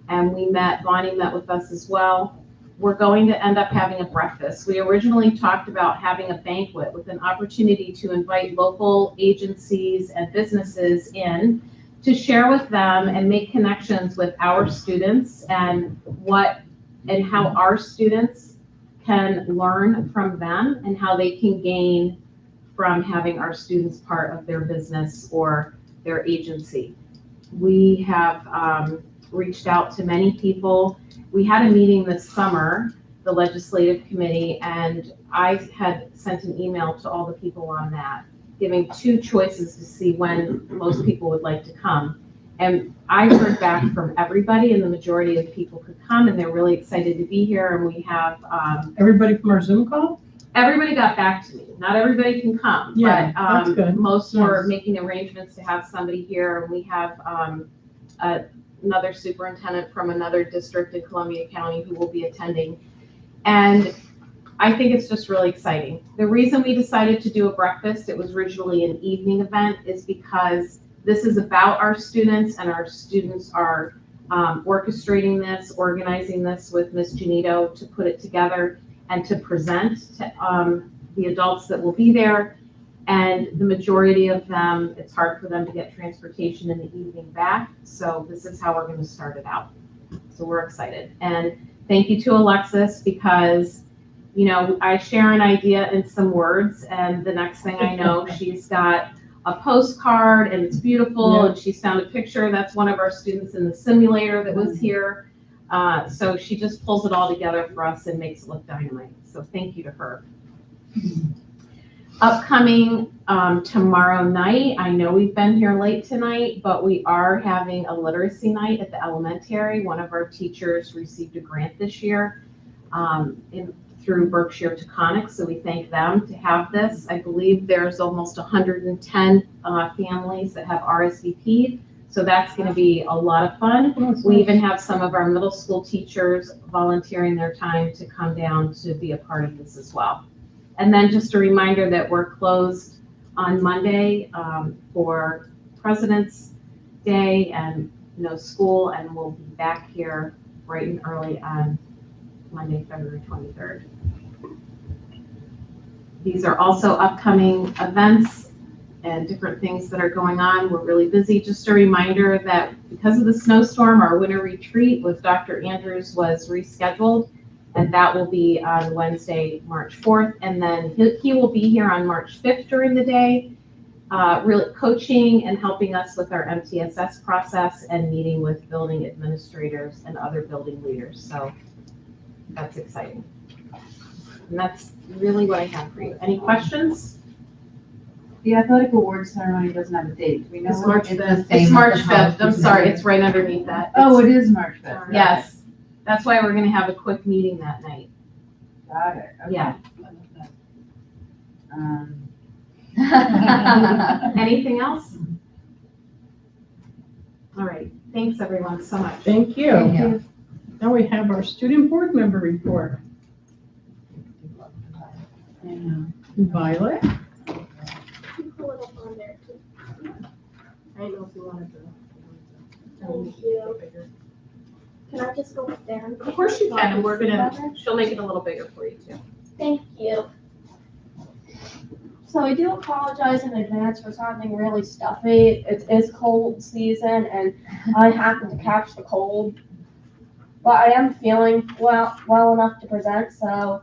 And Bonnie met with us as well. We're going to end up having a breakfast. We originally talked about having a banquet with an opportunity to invite local agencies and businesses in to share with them and make connections with our students and how our students can learn from them and how they can gain from having our students part of their business or their agency. We have reached out to many people. We had a meeting this summer, the legislative committee, and I had sent an email to all the people on that, giving 2 choices to see when most people would like to come. And I heard back from everybody, and the majority of people could come, and they're really excited to be here. And we have everybody from our Zoom call? Everybody got back to me. Not everybody can come, yeah, but that's good. Most were making arrangements to have somebody here. And we have another superintendent from another district in Columbia County who will be attending. And I think it's just really exciting. The reason we decided to do a breakfast, it was originally an evening event, is because this is about our students, and our students are orchestrating this, organizing this with Ms. Janito to put it together and to present to the adults that will be there. And the majority of them, it's hard for them to get transportation in the evening back. So this is how we're going to start it out. So we're excited. And thank you to Alexis, because, you know, I share an idea in some words, and the next thing I know, she's got a postcard, and it's beautiful, and she's found a picture. That's one of our students in the simulator that was here. So she just pulls it all together for us and makes it look dynamite. So thank you to her. Upcoming tomorrow night, I know we've been here late tonight, but we are having a literacy night at the elementary. One of our teachers received a grant this year through Berkshire Taconic, so we thank them to have this. I believe there's almost 110 families that have RSVP'd, so that's going to be a lot of fun. We even have some of our middle school teachers volunteering their time to come down to be a part of this as well. And then just a reminder that we're closed on Monday for President's Day and no school, and we'll be back here bright and early on Monday, February 23rd. These are also upcoming events. and different things that are going on. We're really busy. Just a reminder that because of the snowstorm, our winter retreat with Dr. Andrews was rescheduled, and that will be on Wednesday, March 4th. And then he will be here on March 5th during the day, really coaching and helping us with our MTSS process and meeting with building administrators and other building leaders. So that's exciting. And that's really what I have for you. Any questions? The athletic awards ceremony doesn't have a date. Do we know? It's March It's 5th. the same It's March as the 5th. I'm policy. sorry, it's right underneath that. Oh, it is March 5th. Yes. That's why we're gonna have a quick meeting that night. Got it. Okay. Yeah. Um, Anything else? All right. Thanks, everyone, so much. Thank you. Thank you. Now we have our student board member report. Violet? Pull it up on there too. I don't know if you wanted to. Thank you. Can I just go up there? Of course you can, and we're gonna, she'll make it a little bigger for you too. Thank you. So I do apologize in advance for sounding really stuffy. It is cold season and I happen to catch the cold. But I am feeling well enough to present, so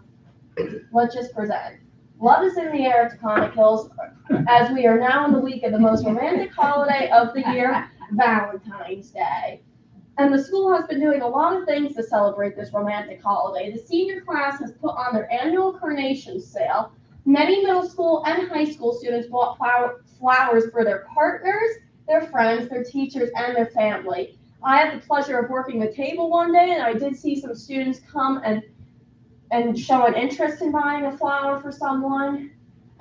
let's just present. Love is in the air at Taconic Hills as we are now in the week of the most romantic holiday of the year, Valentine's Day. And the school has been doing a lot of things to celebrate this romantic holiday. The senior class has put on their annual carnation sale. Many middle school and high school students bought flowers for their partners, their friends, their teachers, and their family. I had the pleasure of working the table one day, and I did see some students come and show an interest in buying a flower for someone.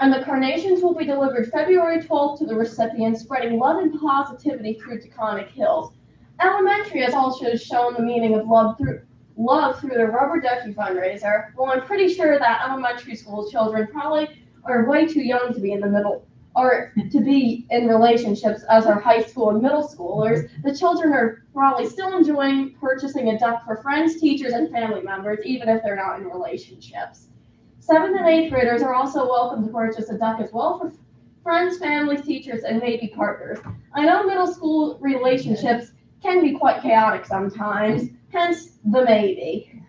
And the carnations will be delivered February 12th to the recipients, spreading love and positivity through Taconic Hills. Elementary has also shown the meaning of love through their Rubber Ducky fundraiser. Well, I'm pretty sure that elementary school children probably are way too young to be in the middle or to be in relationships as our high school and middle schoolers. The children are probably still enjoying purchasing a duck for friends, teachers, and family members, even if they're not in relationships. 7th and 8th graders are also welcome to purchase a duck as well for friends, families, teachers, and maybe partners. I know middle school relationships can be quite chaotic sometimes, hence the maybe.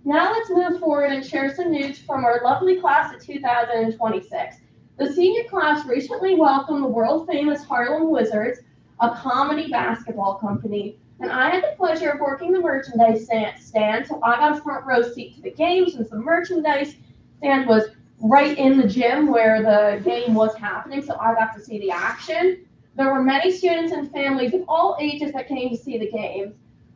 Now let's move forward and share some news from our lovely class of 2026. The senior class recently welcomed the world-famous Harlem Wizards, a comedy basketball company, and I had the pleasure of working the merchandise stand, so I got a front row seat to the game since the merchandise stand was right in the gym where the game was happening, so I got to see the action. There were many students and families of all ages that came to see the games.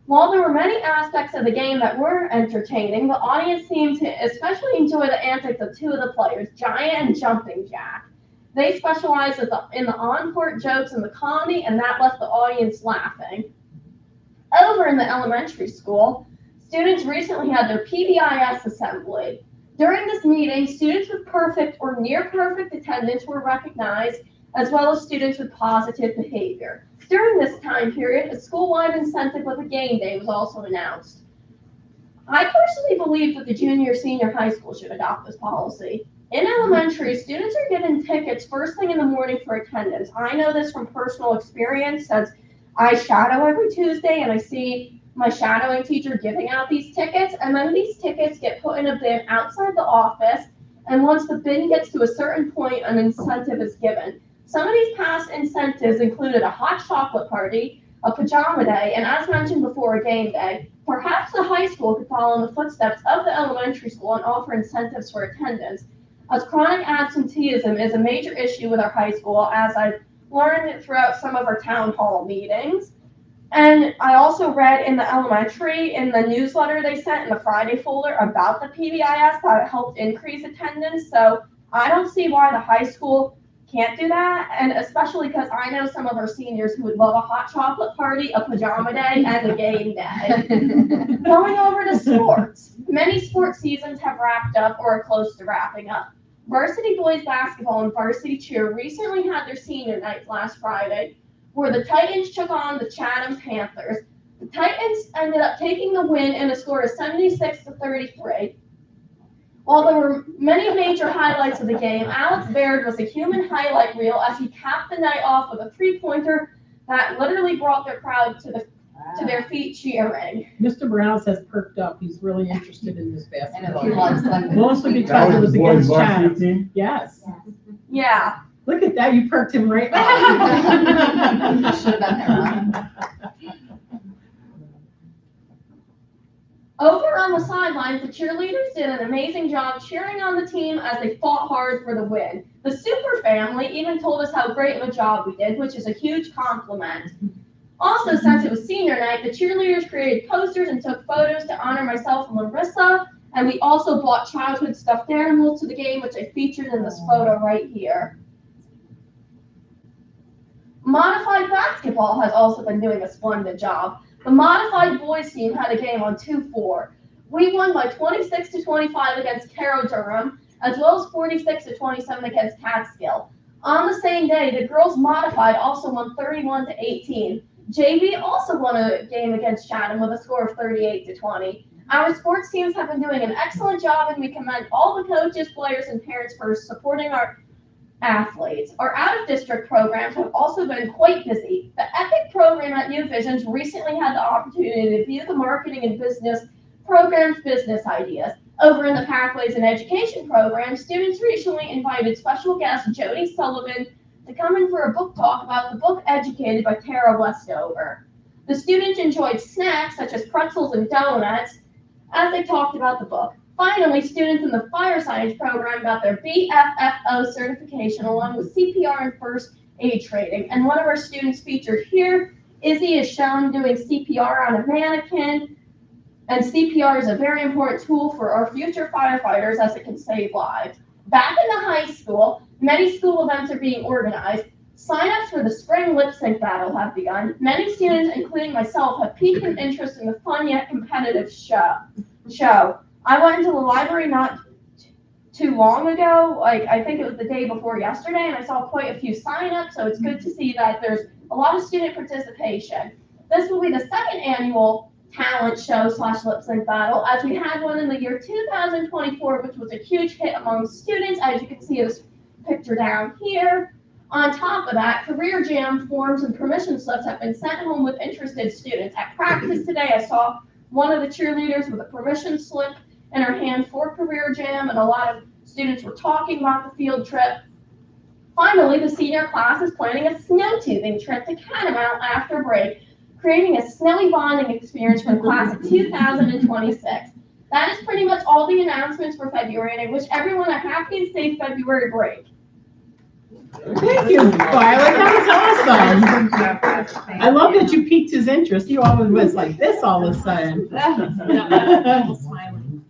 While there were many aspects of the game that were entertaining, the audience seemed to especially enjoy the antics of two of the players, Giant and Jumping Jack. They specialized in the on-court jokes and the comedy, and that left the audience laughing. Over in the elementary school, students recently had their PBIS assembly. During this meeting, students with perfect or near perfect attendance were recognized, as well as students with positive behavior. During this time period, a school-wide incentive of a game day was also announced. I personally believe that the junior senior high school should adopt this policy. In elementary, students are given tickets first thing in the morning for attendance. I know this from personal experience since I shadow every Tuesday and I see my shadowing teacher giving out these tickets, and then these tickets get put in a bin outside the office, and once the bin gets to a certain point, an incentive is given. Some of these past incentives included a hot chocolate party, a pajama day, and as mentioned before, a game day. Perhaps the high school could follow in the footsteps of the elementary school and offer incentives for attendance, as chronic absenteeism is a major issue with our high school, as I've learned throughout some of our town hall meetings. And I also read in the elementary, in the newsletter they sent in the Friday folder about the PBIS, that it helped increase attendance. So I don't see why the high school can't do that, and especially because I know some of our seniors who would love a hot chocolate party, a pajama day, and a game day. Going over to sports. Many sports seasons have wrapped up or are close to wrapping up. Varsity boys basketball and varsity cheer recently had their senior night last Friday, where the Titans took on the Chatham Panthers. The Titans ended up taking the win in a score of 76-33. While there were many major highlights of the game, Alex Baird was a human highlight reel as he capped the night off with a three-pointer that literally brought their crowd to their feet cheering. Mr. Browse has perked up. He's really interested in this I know, he basketball. loves London. Mostly That because it was the boys' against varsity Chatham. team? Yes. Yeah. Look at that, you perked him right Should up. have been there, huh? Over on the sidelines, the cheerleaders did an amazing job cheering on the team as they fought hard for the win. The Super family even told us how great of a job we did, which is a huge compliment. Also, since it was senior night, the cheerleaders created posters and took photos to honor myself and Larissa, and we also brought childhood stuffed animals to the game, which I featured in this photo right here. Modified basketball has also been doing a splendid job. The modified boys team had a game on 2-4. We won by 26-25 against Carroll Durham, as well as 46-27 against Catskill. On the same day, the girls modified also won 31-18. JV also won a game against Chatham with a score of 38-20. Our sports teams have been doing an excellent job, and we commend all the coaches, players, and parents for supporting our athletes. Our out-of-district programs have also been quite busy. The EPIC program at New Visions recently had the opportunity to view the marketing and business programs' business ideas. Over in the Pathways and Education program, students recently invited special guest Jody Sullivan to come in for a book talk about the book Educated by Tara Westover. The students enjoyed snacks such as pretzels and donuts as they talked about the book. Finally, students in the fire science program got their BFFO certification along with CPR and first aid training. And one of our students featured here, Izzy, is shown doing CPR on a mannequin. And CPR is a very important tool for our future firefighters as it can save lives. Back in the high school, many school events are being organized. Sign-ups for the spring lip sync battle have begun. Many students, including myself, have piqued an interest in the fun yet competitive show. I went into the library not too long ago, I think it was the day before yesterday, and I saw quite a few sign-ups, so it's good to see that there's a lot of student participation. This will be the second annual talent show / lip sync battle, as we had one in the year 2024, which was a huge hit among students, as you can see this picture down here. On top of that, career jam forms and permission slips have been sent home with interested students. At practice today, I saw one of the cheerleaders with a permission slip in her hand for career jam, and a lot of students were talking about the field trip. Finally, the senior class is planning a snow tubing trip to Catamount after break, creating a snowy bonding experience for the class of 2026. That is pretty much all the announcements for February, and I wish everyone a happy and safe February break. Thank you, Violet. That was awesome. I love that you piqued his interest. He always was like this all of a sudden.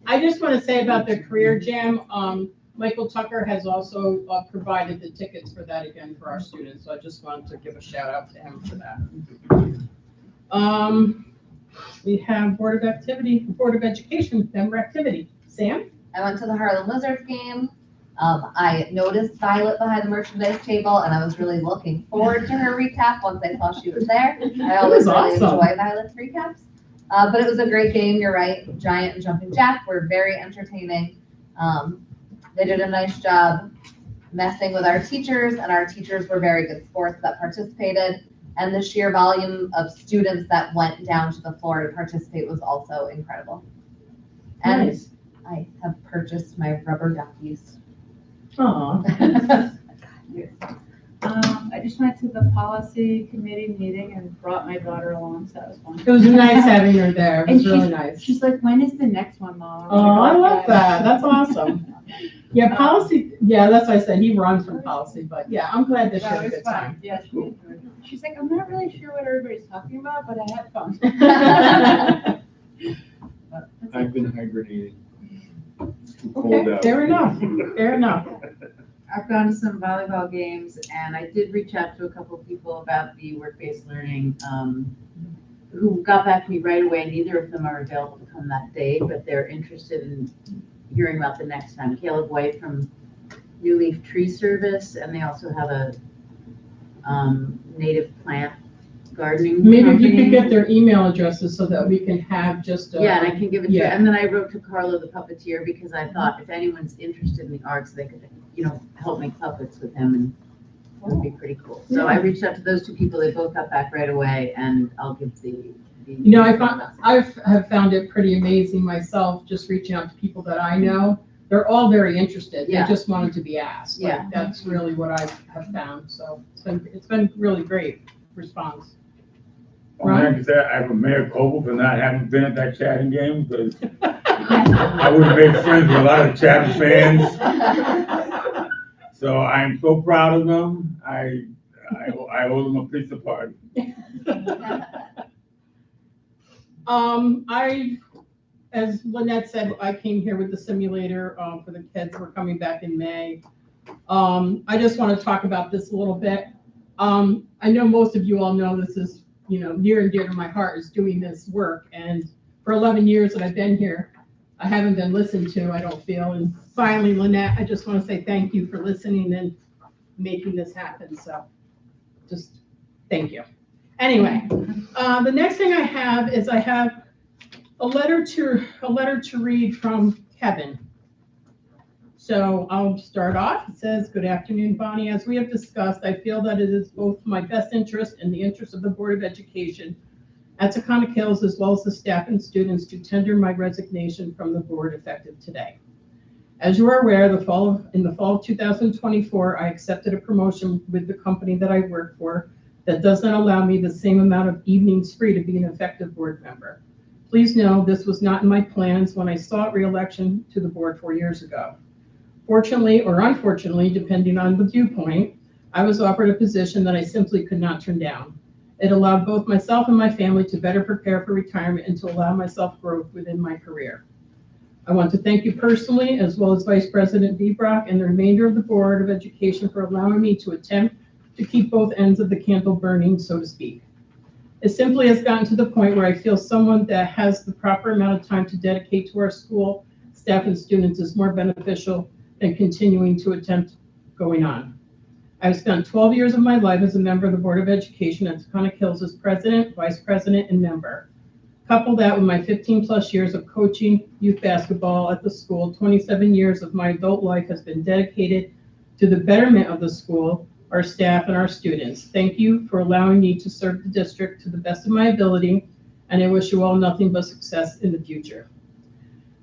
I just want to say about the career jam, Michael Tucker has also provided the tickets for that again for our students. So I just wanted to give a shout out to him for that. We have Board of Education member activity. Sam? I went to the Harlem Wizards game. I noticed Violet behind the merchandise table, and I was really looking forward to her recap once I saw she was there. I always really enjoy Violet's recaps. But it was a great game, you're right. Giant and Jumping Jack were very entertaining. They did a nice job messing with our teachers, and our teachers were very good sports that participated. And the sheer volume of students that went down to the floor to participate was also incredible. And nice. I have purchased my rubber duckies. Aww. I just went to the policy committee meeting and brought my daughter along, so that was fun. It was nice having her there. It was really nice. She's like, when is the next one, Mom? Oh, I love that. That's awesome. Yeah, policy, yeah, that's what I said. He runs from policy, but yeah, I'm glad that she had a good time. Yeah, she's like, I'm not really sure what everybody's talking about, but I had fun. I've been hibernating. It's too cold Okay, out. fair enough. Fair enough. I've gone to some volleyball games, and I did reach out to a couple of people about the work-based learning, who got back to me right away. Neither of them are available to come that day, but they're interested in hearing about the next time. Caleb White from New Leaf Tree Service, and they also have a native plant gardening Maybe if you company. could get their email addresses so that we can have just a. Yeah, and I can give it to, Yeah. and then I wrote to Carlo the puppeteer because I thought if anyone's interested in the arts, they could, help make puppets with him and it would be pretty cool. So I reached out to those two people, they both got back right away and I'll give the. Have found it pretty amazing myself, just reaching out to people that I know. They're all very interested. They Yeah. just wanted to be asked. Like, Yeah. that's really what I have found. So it's been really great response. Well, I can say I have a mea culpa for not having been at that Chatham game because I would have made friends with a lot of Chatham fans. So I'm so proud of them. I owe them a pizza party. As Lynette said, I came here with the simulator for the kids. We're coming back in May. I just want to talk about this a little bit. I know most of you all know this is, near and dear to my heart is doing this work. And for 11 years that I've been here, I haven't been listened to, I don't feel. And finally, Lynette, I just want to say thank you for listening and making this happen. So just thank you. Anyway, the next thing I have is I have a letter to read from Kevin. So I'll start off. It says, "Good afternoon, Bonnie. As we have discussed, I feel that it is both my best interest and the interest of the Board of Education at Taconic Hills, as well as the staff and students, to tender my resignation from the board effective today. As you are aware, in the fall of 2024, I accepted a promotion with the company that I work for that does not allow me the same amount of evenings free to be an effective board member. Please know this was not in my plans when I sought re-election to the board 4 years ago. Fortunately or unfortunately, depending on the viewpoint, I was offered a position that I simply could not turn down. It allowed both myself and my family to better prepare for retirement and to allow myself growth within my career. I want to thank you personally, as well as Vice President Vibrock and the remainder of the Board of Education for allowing me to attempt to keep both ends of the candle burning, so to speak. It simply has gotten to the point where I feel someone that has the proper amount of time to dedicate to our school, staff, and students is more beneficial than continuing to attempt going on. I've spent 12 years of my life as a member of the Board of Education at Taconic Hills as president, vice president, and member. Couple that with my 15 plus years of coaching youth basketball at the school, 27 years of my adult life has been dedicated to the betterment of the school, our staff, and our students. Thank you for allowing me to serve the district to the best of my ability, and I wish you all nothing but success in the future."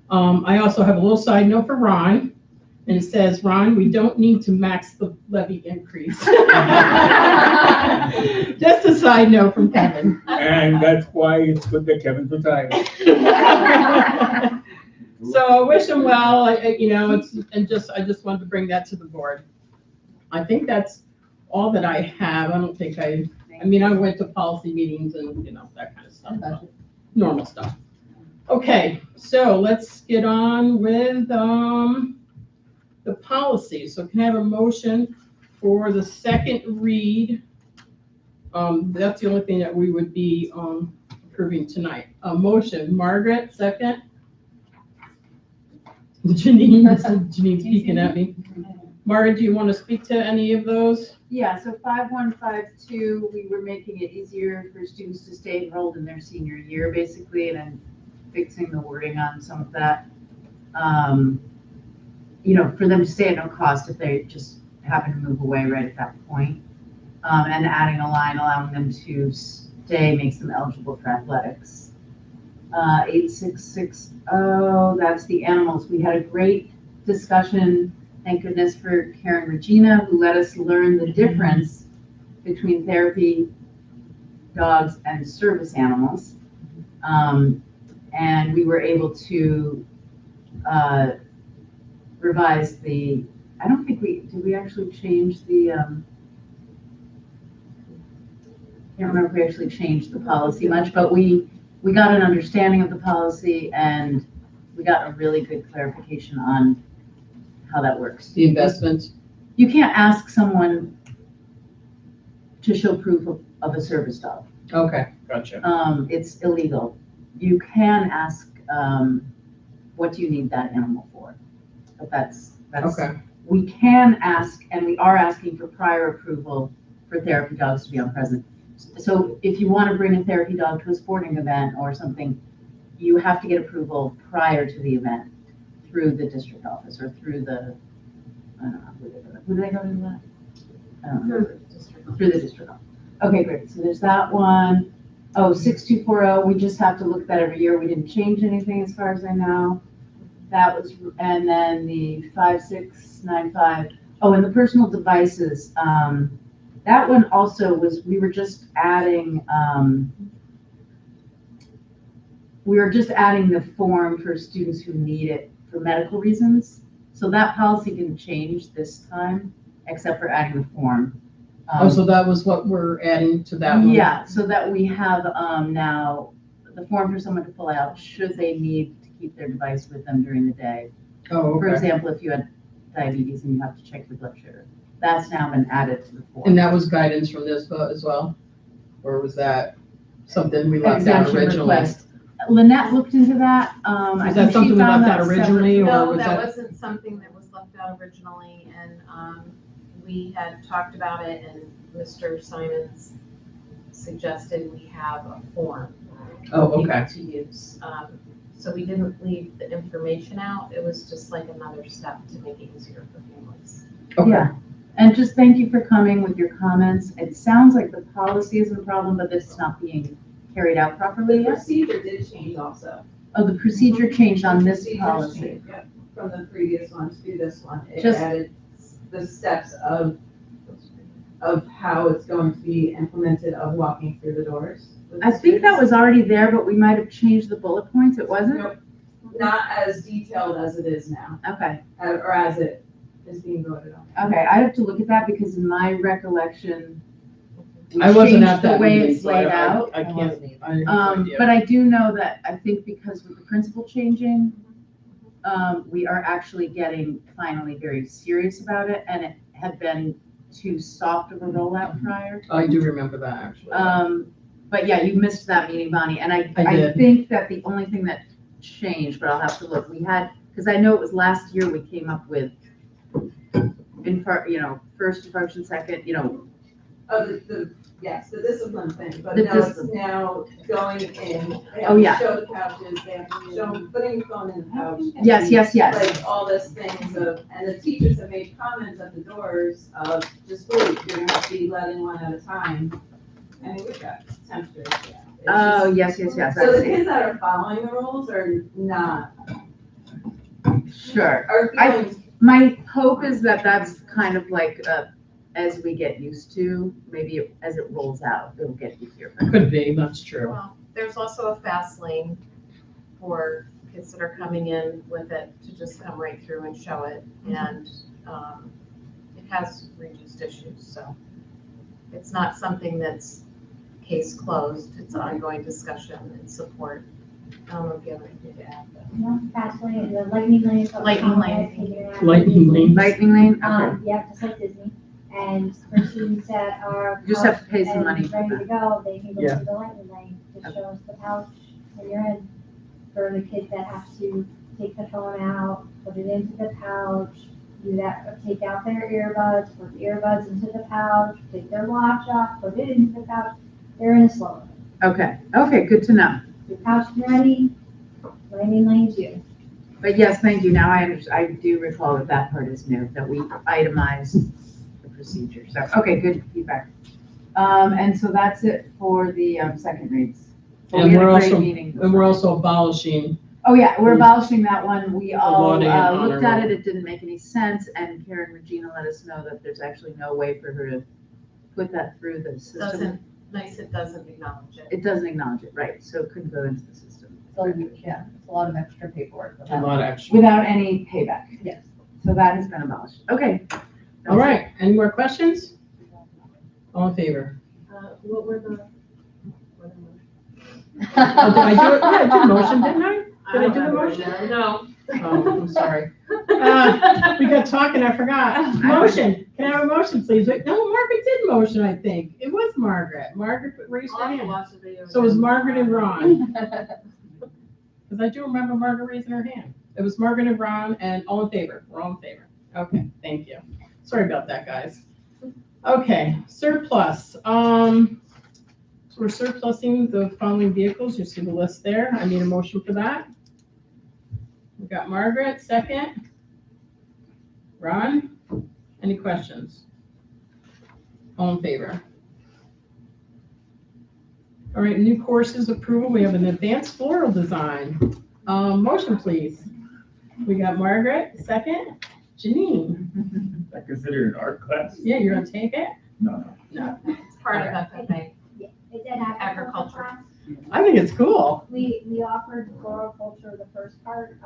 I also have a little side note for Ron, and it says, "Ron, we don't need to max the levy increase." Just a side note from Kevin. And that's why it's good that Kevin's retired. So I wish him well. I just wanted to bring that to the board. I think that's all that I have. I don't think I went to policy meetings and, that kind of stuff, normal stuff. Okay, so let's get on with, the policy. So can I have a motion for the second read? That's the only thing that we would be, approving tonight. A motion, Margaret, second. Janine's peeking at me. Margaret, do you want to speak to any of those? Yeah, so 5152, we were making it easier for students to stay enrolled in their senior year, basically, and then fixing the wording on some of that. For them to stay at no cost if they just happen to move away right at that point. And adding a line allowing them to stay makes them eligible for athletics. 8660, that's the animals. We had a great discussion. Thank goodness for Karen Regina, who let us learn the difference between therapy dogs and service animals. And we were able to revise the, I don't think did we actually change the, I can't remember if we actually changed the policy much, but we got an understanding of the policy and we got a really good clarification on how that works. The investments. You can't ask someone to show proof of a service dog. Okay, gotcha. It's illegal. You can ask, what do you need that animal for? But that's okay. We can ask, and we are asking for prior approval for therapy dogs to be So if you want to bring a therapy dog to a sporting event or something, you have to get approval prior to the event through the district office or through the, I don't know, who do they go to that? I don't know. Through the district office. Okay, great. So there's that one. Oh, 6240, we just have to look at that every year. We didn't change anything as far as I know. That was, and then the 5695. Oh, and the personal devices. That one also was, we were just adding the form for students who need it for medical reasons. So that policy didn't change this time, except for adding the form. So that was what we're adding to that one? Yeah, so that we have now the form for someone to fill out should they need to keep their device with them during the day. Oh, For okay. example, if you had diabetes and you have to check your blood sugar, that's now been added to the form. And that was guidance from this as well? Or was that something we left out Exemption originally? request. Lynette looked into that. I Was think that she something we found left out that originally, or No, was that that? wasn't something that was left out originally, and, we had talked about it, and Mr. Simons suggested we have a form. Oh, for people okay. To use, so we didn't leave the information out, it was just like another step to make it easier for families. Okay. Yeah, and just thank you for coming with your comments. It sounds like the policy isn't a problem, but this is not being carried out properly The yet. procedure did change also. Oh, the procedure changed on this Procedures policy. changed, yep, from the previous one to this one. It Just- added the steps of how it's going to be implemented of walking through the doors. with the I think that students. was already there, but we might have changed the bullet points. It wasn't? Nope. Not as detailed as it is now, Okay. or as it is being voted on. Okay, I have to look at that because in my recollection, we I wasn't changed at the that way meeting, it's so laid out. I can't, I have no idea. But I do know that, I think because with the principal changing, we are actually getting finally very serious about it, and it had been too soft of a rollout prior. I do remember that, actually. But yeah, you missed that meeting, Bonnie, and I did. think that the only thing that changed, but I'll have to look, we had, because I know it was last year we came up with first function, second, Oh, yes, the discipline thing, but The now it's discipline. now going in. They Oh, have yeah. to show the couches, they have to show, putting the phone in the couch. Yes, yes, yes. Like all this things of, and the teachers have made comments at the doors of, just wait, you're gonna have to be letting one at a time. I mean, we've got temperatures, yeah. It's Oh, just- yes, yes, yes. So I the see. kids that are following the rules are not, Sure. are feeling, My hope is that that's kind of like, as we get used to, maybe as it rolls out, it'll get easier. Could be, that's true. Well, there's also a fast lane for kids that are coming in with it to just come right through and show it, and, it has reduced issues, so it's not something that's case closed, it's ongoing discussion and support. I don't know if you have anything to add, but. No, fast lane, the lightning lane. Lightning lane. Lightning lane. Lightning lane, okay. Yeah, just like Disney. And for students that are. You just have to pay some and money for Ready to that. go, they can go Yeah. to the lightning lane, just show us the pouch when you're in. For the kids that have to take the phone out, put it into the pouch, do that, or take out their earbuds, put the earbuds into the pouch, take their watch off, put it into the pouch, they're in a slow lane. Okay, okay, good to know. Your pouch is ready, lightning lane's you. But yes, thank you. Now I do recall that that part is new, that we itemized the procedure. So, okay, good feedback. And so that's it for the second reads. So we And had a we're great also, meeting. and we're also abolishing, Oh, yeah, we're abolishing that one. We all Awarding an honor looked at roll. it. It didn't make any sense. And Karen Regina let us know that there's actually no way for her to put that through the system. It doesn't acknowledge it. It doesn't acknowledge it, right? So it couldn't go into the system. So, yeah, it's a lot of extra paperwork. a lot of extra. Without any payback. Yes. So that has been abolished. Okay. All right, any more questions? All in favor? What were the? Oh, did I do it? Yeah, I did a motion, didn't I? Did I do the motion? No. Oh, I'm sorry. We got talking, I forgot. Motion, can I have a motion, please? No, Margaret did motion, I think. It was Margaret. Margaret raised her hand. So it was Margaret and Ron. Because I do remember Margaret raising her hand. It was Margaret and Ron, and all in favor. We're all in favor. Okay, thank you. Sorry about that, guys. Okay, surplus. So we're surplusing the following vehicles. You see the list there. I need a motion for that. We got Margaret, second. Ron, any questions? All in favor? All right, new courses approval. We have an advanced floral design. Motion, please. We got Margaret, second. Janine. I consider it an art class? Yeah, you're gonna take it? No. No. It's part of FFA. It did have Agriculture. class. I think it's cool. We offered floriculture the first part,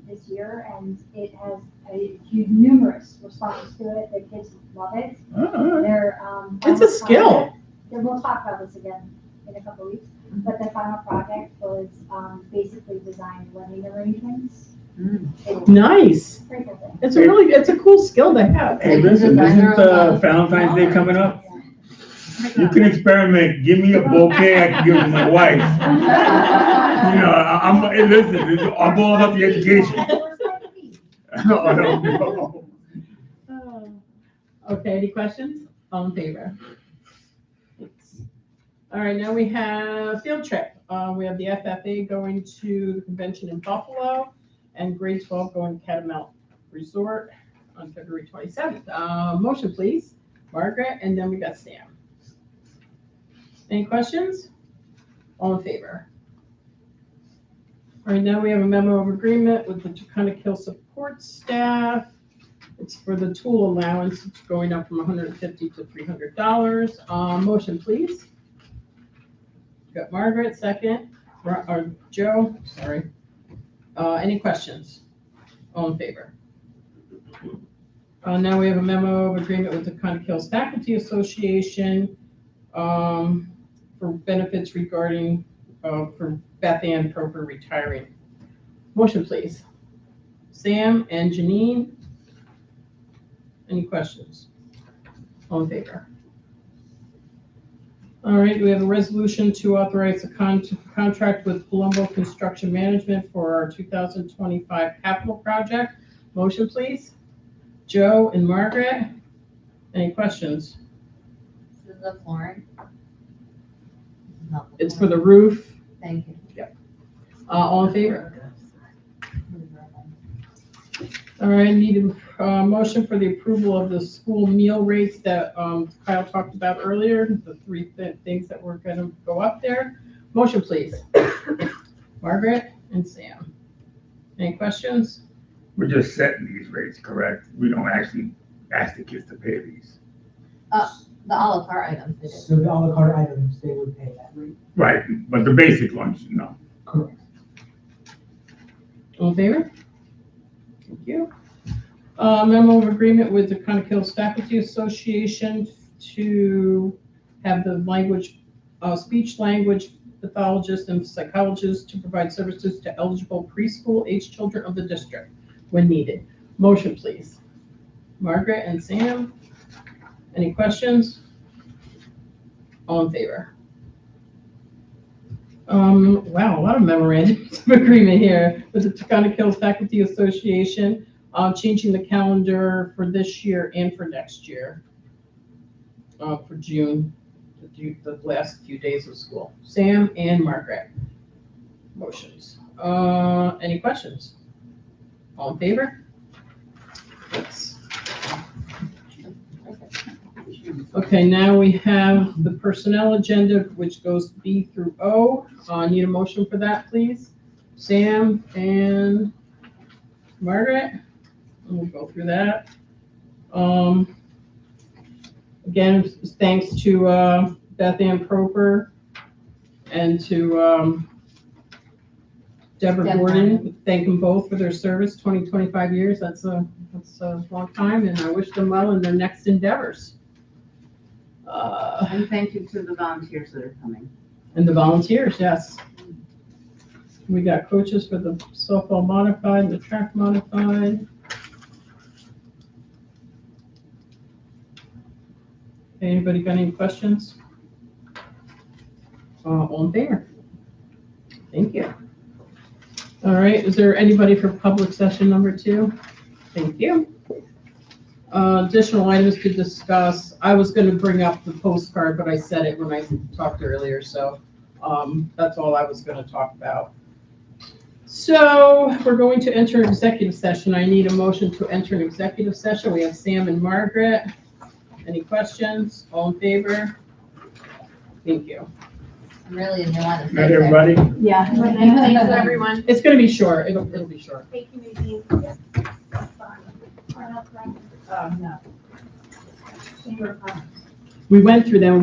this year, and it has a huge, numerous responses to it. The kids love it. Their, It's a skill. project- We'll talk about this again in a couple weeks, but the final project was, basically designed wedding arrangements. Nice. Pretty cool thing. It's a cool skill to have. Hey, listen, isn't Valentine's Day coming up? You can experiment, give me a bouquet, I can give it to my wife. You know, hey, listen, I'm all about the education. Oh, no. Okay, any questions? All in favor? Thanks. All right, now we have field trip. We have the FFA going to the convention in Buffalo and grade 12 going to Catamount Resort on February 27th. Motion, please. Margaret, and then we got Sam. Any questions? All in favor? All right, now we have a memo of agreement with the Taconic support staff. It's for the tool allowance. It's going up from $150 to $300. Motion, please. Got Margaret, second. Or Joe, sorry. Any questions? All in favor? Now we have a memo of agreement with the Taconic Hills Faculty Association for benefits regarding, for Beth Ann Proper retiring. Motion, please. Sam and Janine. Any questions? All in favor? All right, we have a resolution to authorize a contract with Colombo Construction Management for our 2025 capital project. Motion, please. Joe and Margaret. Any questions? This is the flooring. It's for the roof. Thank you. Yep. All in favor? All right, need a motion for the approval of the school meal rates that Kyle talked about earlier, the three things that were gonna go up there. Motion, please. Margaret and Sam. Any questions? We're just setting these rates, correct? We don't actually ask the kids to pay these. The a la carte items, they did. So the a la carte items, they would pay that rate. Right, but the basic ones, no. Correct. All in favor? Thank you. Memo of agreement with the Taconic Hills Faculty Association to have the language, speech language pathologist and psychologist to provide services to eligible preschool age children of the district when needed. Motion, please. Margaret and Sam. Any questions? All in favor? Wow, a lot of memorandums of agreement here with the Taconic Hills Faculty Association, changing the calendar for this year and for next year, for June, the last few days of school. Sam and Margaret. Motions. Any questions? All in favor? Yes. Okay, now we have the personnel agenda, which goes B through O. Need a motion for that, please? Sam and Margaret. And we'll go through that. Again, thanks to Beth Ann Proper and to Deborah Gordon. Thank them both for their service, 25 years. That's a long time, and I wish them well in their next endeavors. And thank you to the volunteers that are coming. And the volunteers, yes. We got coaches for the softball modified, the track modified. Anybody got any questions? All in favor? Thank you. All right, is there anybody for public session number 2? Thank you. Additional items to discuss. I was gonna bring up the postcard, but I said it when I talked earlier, so, that's all I was gonna talk about. So we're going to enter an executive session. I need a motion to enter an executive session. We have Sam and Margaret. Any questions? All in favor? Thank you. I'm really in your line of Not sight there. everybody? Yeah. Thanks, everyone. It's gonna be short. It'll be short. Thank you, Nadine. We went through them.